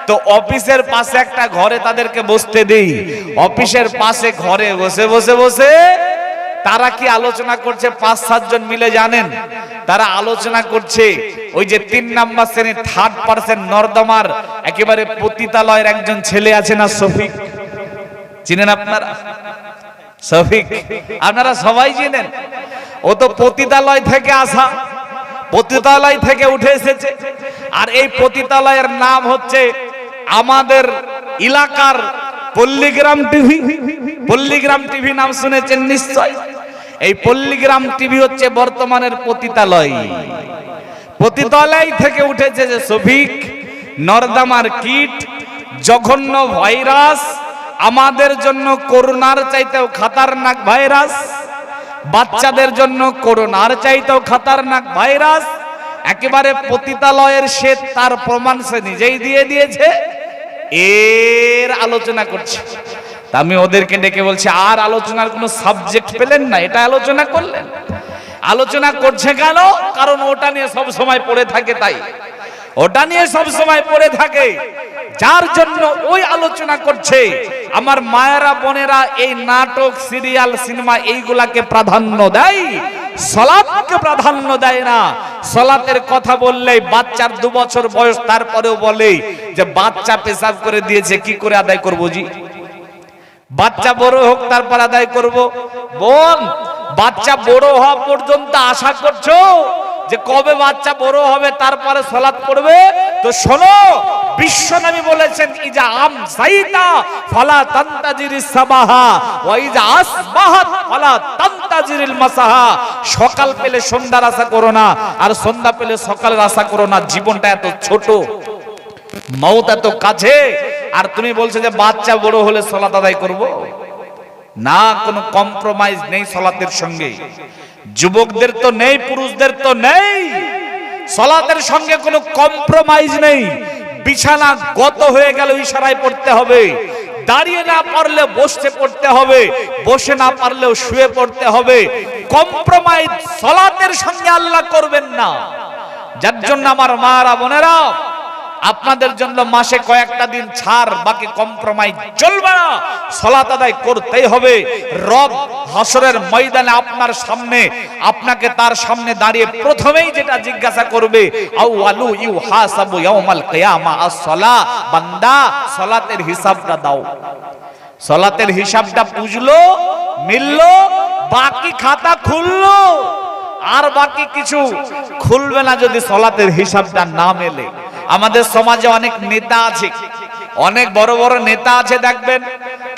তো অফিসের পাশে একটা ঘরে তাদেরকে বসতে দেই। অফিসের পাশে ঘরে বসে তারা কি আলোচনা করছে? 5-7 জন মিলে, জানেন? তারা আলোচনা করছে ওই যে 3 নাম্বার শ্রেণীর 3rd পার্সেন্ট নর্দমার একেবারে পতিতালয়ের একজন ছেলে আছে না, শফিক, চিনেন আপনারা? শফিক আপনারা সবাই চিনেন। ও তো পতিতালয় থেকে আসা, পতিতালয় থেকে উঠে এসেছে। আর এই পতিতালয়ের নাম হচ্ছে আমাদের এলাকার পল্লীগ্রাম টিভি। পল্লীগ্রাম টিভি নাম শুনেছেন নিশ্চয়। এই পল্লীগ্রাম টিভি হচ্ছে বর্তমানের পতিতালয়। পতিতালয় থেকে উঠেছে যে শফিক, নর্দমার কীট, জঘন্য ভাইরাস, আমাদের জন্য করোনার চাইতেও খতরনাক ভাইরাস, বাচ্চাদের জন্য করোনার চাইতেও খতরনাক ভাইরাস। একেবারে পতিতালয়ের সে তার প্রমাণ সে নিজেই দিয়ে দিয়েছে, এর আলোচনা করছে। আমি ওদেরকে ডেকে বলছি, আর আলোচনার কোনো সাবজেক্ট পেলেন না, এটা আলোচনা করলেন? আলোচনা করছে কেন? কারণ ওটা নিয়ে সব সময় পড়ে থাকে, তাই ওটা নিয়ে সব সময় পড়ে থাকে। যার জন্য ওই আলোচনা করছে। আমার মায়েরা বোনেরা এই নাটক, সিরিয়াল, সিনেমা এইগুলাকে প্রাধান্য দেয়, সালাতকে প্রাধান্য দেয় না। সালাতের কথা বললেই বাচ্চার 2 বছর বয়স, তারপরেও বলে যে বাচ্চা পেশাব করে দিয়েছে, কি করে আদায় করবো জি? বাচ্চা বড় হোক তারপর আদায় করব। বোন, বাচ্চা বড় হওয়া পর্যন্ত আশা করছো যে কবে বাচ্চা বড় হবে তারপরে সালাত পড়বে? তো শোনো, বিশ্বনবী বলেছেন, ইজা আমসাইতা ফালা তানতাজিরিস সাবাহা ওয়া ইজা আসবাহাত ফালা তানতাজিরিল মাসাহা। সকাল পেলে সন্ধ্যার আশা করো না, আর সন্ধ্যা পেলে সকালের আশা করো না। জীবনটা এত ছোট, মওত এত কাছে, আর তুমি বলছো যে বাচ্চা বড় হলে সালাত আদায় করব না। কোনো কম্প্রোমাইজ নেই সালাতের সঙ্গে। যুবকদের তো নেই, পুরুষদের তো নেই, সালাতের সঙ্গে কোনো কম্প্রোমাইজ নেই। বিছানা গত হয়ে গেল ইশারায় পড়তে হবে, দাঁড়িয়ে না পারলে বসতে পড়তে হবে, বসে না পারলেও শুয়ে পড়তে হবে। কম্প্রোমাইজ সালাতের সঙ্গে আল্লাহ করবেন না। যার জন্য আমার মারা বোনেরা, আপনাদের জন্য মাসে কয়েকটা দিন ছাড়, বাকি কম্প্রোমাইজ চলবে না, সালাত আদায় করতেই হবে। রব হাসরের ময়দানে আপনার সামনে, আপনাকে তার সামনে দাঁড়িয়ে প্রথমেই যেটা জিজ্ঞাসা করবে, আউয়ালু ইউহাসাবু ইয়াউমাল কিয়ামা আস-সালাহ, বান্দা সালাতের হিসাবটা দাও। সালাতের হিসাবটা বুঝলো, মিললো, বাকি খাতা খুললো, আর বাকি কিছু খুলবে না যদি সালাতের হিসাবটা না মেলে। আমাদের সমাজে অনেক নেতা আছে, অনেক বড় বড় নেতা আছে, দেখবেন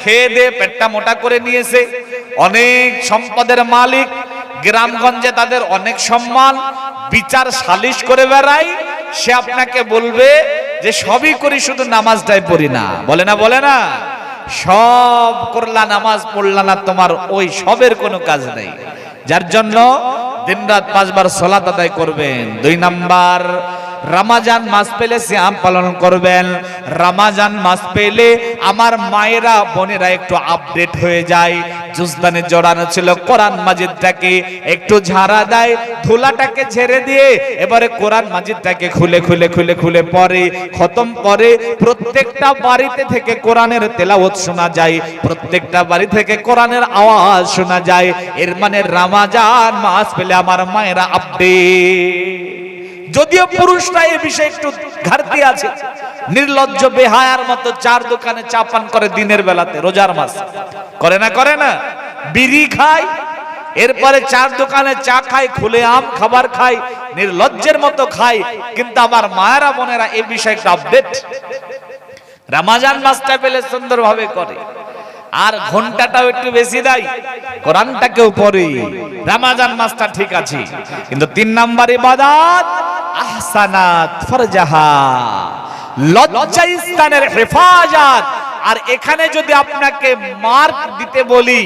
খেয়ে দিয়ে পেটটা মোটা করে নিয়েছে, অনেক সম্পদের মালিক, গ্রামগঞ্জে তাদের অনেক সম্মান, বিচার সালিশ করে বেড়ায়। সে আপনাকে বলবে যে সবই করি, শুধু নামাজটাই পড়ি না। বলে না, বলে না, সব করলা নামাজ পড়লা না, তোমার ওই সবের কোনো কাজ নেই। যার জন্য দিনরাত 5 বার সালাত আদায় করবেন। 2 নাম্বার, রমজান মাস পেলে সিয়াম পালন করবেন। রমজান মাস পেলে আমার মায়েরা বোনেরা একটু আপডেট হয়ে যায়। জুজদানে জড়ানো ছিল কোরআন মাজিদটাকে একটু ঝাড়া দেয়, ধুলাটাকে ঝেড়ে দিয়ে এবারে কোরআন মাজিদটাকে খুলে খুলে খুলে খুলে পড়ে, খতম করে। প্রত্যেকটা বাড়িতে থেকে কোরআনের তেলাওয়াত শোনা যায়, প্রত্যেকটা বাড়ি থেকে কোরআনের আওয়াজ শোনা যায়। এর মানে রমজান মাস পেলে আমার মায়েরা আপডেট। যদিও পুরুষরা এই বিষয়ে একটু ঘাটতি আছে, নির্লজ্জ বেহায়ার মতো 4 দোকানে চা পান করে দিনের বেলাতে, রোজার মাস করে না, করে না, বিড়ি খায়, এরপরে 4 দোকানে চা খায়, খুলে আম খাবার খায়, নির্লজ্জের মতো খায়। কিন্তু আমার মায়েরা বোনেরা এই বিষয়ে একটু আপডেট। রমজান মাসটা পেলে সুন্দরভাবে করে, আর ঘন্টাটাও একটু বেশি দেয়, কোরআনটাকেও পড়ে। রমজান মাসটা ঠিক আছে, কিন্তু 3 নাম্বার ইবাদত আহসানাত ফারজাহা, লজ্জা স্থানের হেফাজত। আর এখানে যদি আপনাকে মার্ক দিতে বলি,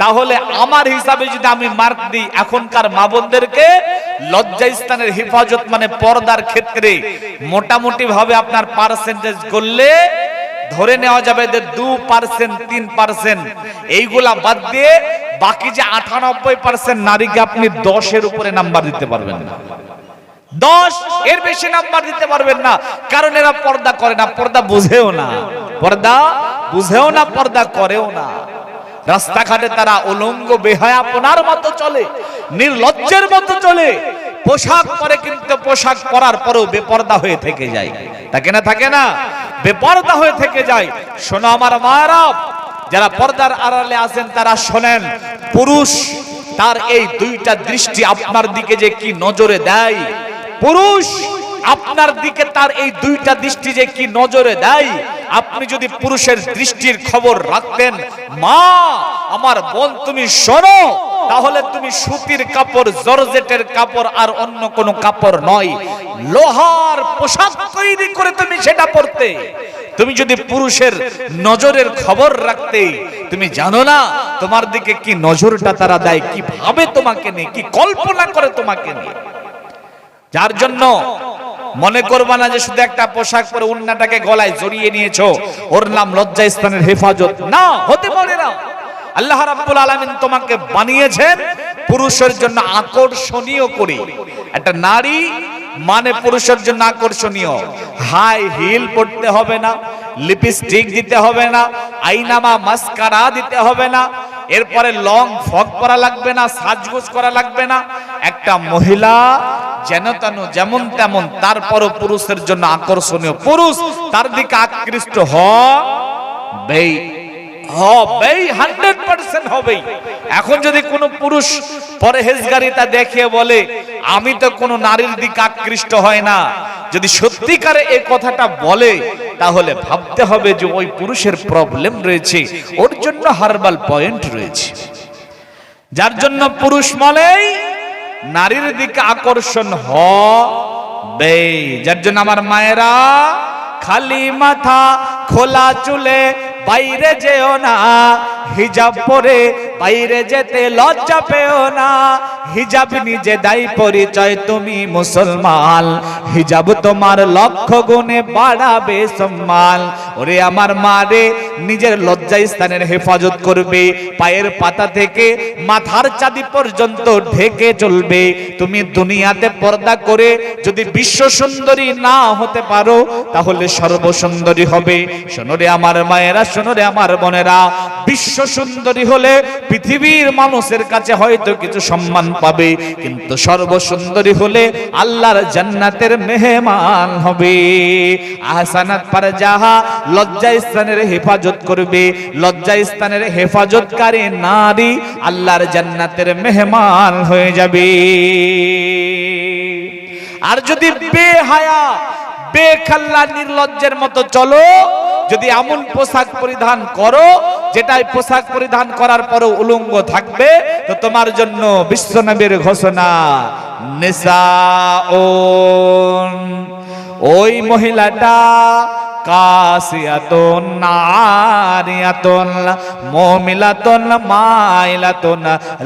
তাহলে আমার হিসাবে যদি আমি মার্ক দিই এখনকার মা বোনদেরকে, লজ্জা স্থানের হেফাজত মানে পর্দার ক্ষেত্রে মোটামুটি ভাবে আপনার পার্সেন্টেজ করলে ধরে নেওয়া যাবে যে 2%, 3%, এইগুলা বাদ দিয়ে বাকি যে 98% নারীকে আপনি 10-এর উপরে নাম্বার দিতে পারবেন না। 10 এর বেশি নাম্বার দিতে পারবেন না, কারণ এরা পর্দা করে না, পর্দা বুঝেও না, পর্দা বুঝেও না, পর্দা করেও না। রাস্তাঘাটে তারা উলঙ্গ বেহায়াপনার মতো চলে, নির্লজ্জের মতো চলে, পোশাক পরে কিন্তু পোশাক পরার পরেও বেপর্দা হয়ে থেকে যায়। থাকে না, থাকে না, বেপর্দা হয়ে থেকে যায়। শোনো আমার মায়েরা, যারা পর্দার আড়ালে আছেন তারা শোনেন, পুরুষ তার এই 2টা দৃষ্টি আপনার দিকে যে কি নজরে দেয়, পুরুষ আপনার দিকে তার এই 2টা দৃষ্টি যে কি নজরে দেয়, আপনি যদি পুরুষের দৃষ্টির খবর রাখতেন, মা আমার বোন তুমি শোনো, তাহলে তুমি সুতির কাপড়, জর্জেটের কাপড় আর অন্য কোনো কাপড় নয়, লোহার পোশাক তৈরি করে তুমি সেটা পরতে। তুমি যদি পুরুষের নজরের খবর রাখতে, তুমি জানো না তোমার দিকে কি নজরটা তারা দেয়, কি ভাবে তোমাকে নিয়ে, কি কল্পনা করে তোমাকে নিয়ে। যার জন্য মনে করবা না যে শুধু একটা পোশাক পরে ওড়নাটাকে গলায় জড়িয়ে নিয়েছো, ওর নাম লজ্জা স্থানের হেফাজত না, হতে পারে না। আল্লাহ রাব্বুল আলামিন তোমাকে বানিয়েছেন পুরুষের জন্য আকর্ষণীয় করে। একটা নারী মানে পুরুষের জন্য আকর্ষণীয়। হাই হিল পড়তে হবে না, লিপস্টিক দিতে হবে না, আইনামা মাস্কারা দিতে হবে না, এরপরে লং ফ্রক পরা লাগবে না, সাজগোজ করা লাগবে না। একটা মহিলা যেন তেন যেমন তেমন, তারপরও পুরুষের জন্য আকর্ষণীয়, পুরুষ তার দিকে আকৃষ্ট হবেই, 100% হবেই। এখন যদি কোনো পুরুষ পরহেজগারিতা দেখিয়ে বলে আমি তো কোনো নারীর দিকে আকৃষ্ট হয় না, যদি সত্যিকারে এই কথাটা বলে, তাহলে ভাবতে হবে যে ওই পুরুষের প্রবলেম রয়েছে, ওর জন্য হার্বাল পয়েন্ট রয়েছে। যার জন্য পুরুষ মানেই নারীর দিকে আকর্ষণ হবে। যার জন্য আমার মায়েরা, খালি মাথা খোলা চুলে বাইরে যেও না, হিজাব পরে বাইরে যেতে লজ্জা পেও না, হিজাব নিজে দায়ী পরিচয় তুমি মুসলমান, হিজাব তোমার লক্ষ গুণে বাড়াবে সম্মান। ওরে আমার মা রে, নিজের লজ্জা স্থানের হেফাজত করবে, পায়ের পাতা থেকে মাথার চাঁদি পর্যন্ত ঢেকে চলবে। তুমি দুনিয়াতে পর্দা করে যদি বিশ্ব সুন্দরী না হতে পারো, তাহলে সর্বসুন্দরী হবে। শোনো রে আমার মায়েরা, শোনো রে আমার বোনেরা, বিশ্ব সুন্দরী হলে পৃথিবীর মানুষের কাছে হয়তো কিছু সম্মান পাবে, কিন্তু সর্বসুন্দরী হলে আল্লাহর জান্নাতের মেহমান হবে। আহসানাত ফারজাহা, লজ্জা স্থানের হেফাজত করবে, লজ্জা স্থানের হেফাজতকারী নারী আল্লাহর জান্নাতের মেহমান হয়ে যাবে। আর যদি বেহায়া বেখাল্লা নির্লজ্জের মতো চলো, যদি এমন পোশাক পরিধান করো যেটাই পোশাক পরিধান করার পরও উলঙ্গ থাকবে, তো তোমার জন্য বিশ্বনবীর ঘোষণা, নিসাউন, ওই মহিলাটা কাসিয়াতুন নারিয়াতুন মুমিলাতুন মাইলাতুন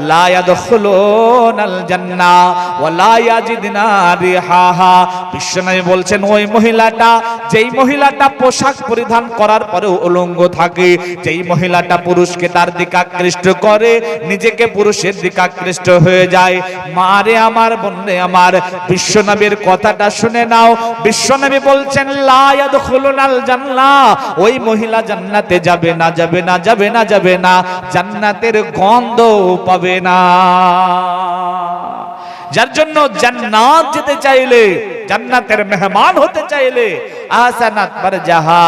লা ইয়াদখুলুনাল জান্নাহ ওয়া লা ইয়াজিদুনা রিহাহা। বিশ্বনবী বলছেন, ওই মহিলাটা, যেই মহিলাটা পোশাক পরিধান করার পরেও উলঙ্গ থাকে, যেই মহিলাটা পুরুষকে তার দিকে আকৃষ্ট করে, নিজেকে পুরুষের দিকে আকৃষ্ট হয়ে যায়। মারে আমার, বোনে আমার, বিশ্বনবীর কথাটা শুনে নাও। বিশ্বনবী বলছেন, লা ইয়াদখুলুনাল জান্নাহ, ওই মহিলা জান্নাতে যাবে না, যাবে না, যাবে না, যাবে না, জান্নাতের গন্ধ পাবে না। যার জন্য জান্নাত যেতে চাইলে, জান্নাতের মেহমান হতে চাইলে আহসানাত ফারজাহা,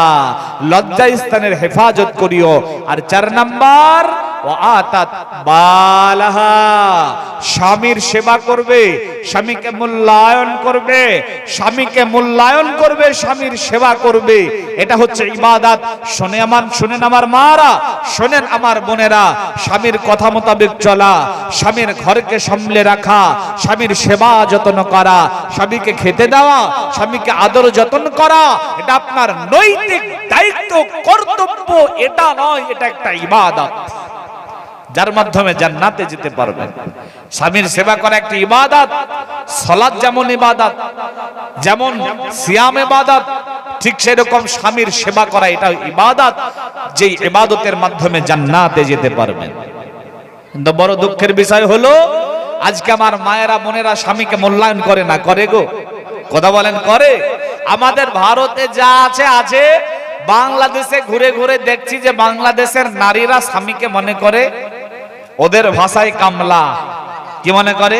লজ্জা স্থানের হেফাজত করিও। আর 4 নাম্বার, ওয়াতাত বালাহা, স্বামীর সেবা করবে, স্বামীকে মূল্যায়ন করবে, স্বামীকে মূল্যায়ন করবে, স্বামীর সেবা করবে। এটা হচ্ছে ইবাদত। শুনেন আমার মারা, শোনেন আমার বোনেরা, স্বামীর কথা মোতাবেক চলা, স্বামীর ঘরকে সামলে রাখা, স্বামীর সেবা যত্ন করা, স্বামীকে খেতে দেওয়া, স্বামীকে আদর যত্ন করা, এটা আপনার নৈতিক দায়িত্ব, কর্তব্য। এটা নয়, এটা একটা ইবাদত, যার মাধ্যমে জান্নাতে যেতে পারবেন। স্বামীর সেবা করা একটা ইবাদত। সালাত যেমন ইবাদত, যেমন সিয়াম ইবাদত, ঠিক সেরকম স্বামীর সেবা করা এটা ইবাদত, যে ইবাদতের মাধ্যমে জান্নাতে যেতে পারবেন। কিন্তু বড় দুঃখের বিষয় হলো, আজকে আমার মায়েরা বোনেরা স্বামীকে মূল্যায়ন করে না। করে গো? কথা বলেন, করে? আমাদের ভারতে যা আছে আছে, বাংলাদেশে ঘুরে ঘুরে দেখছি যে বাংলাদেশের নারীরা স্বামীকে মনে করে, ওদের ভাষায় কামলা। কি মনে করে?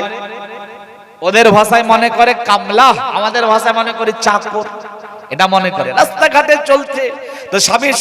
ওদের ভাষায় মনে করে কামলা, আমাদের ভাষায় মনে করে চাকর। এটা মনে করে, রাস্তাঘাটে চলছে তো স্বামীর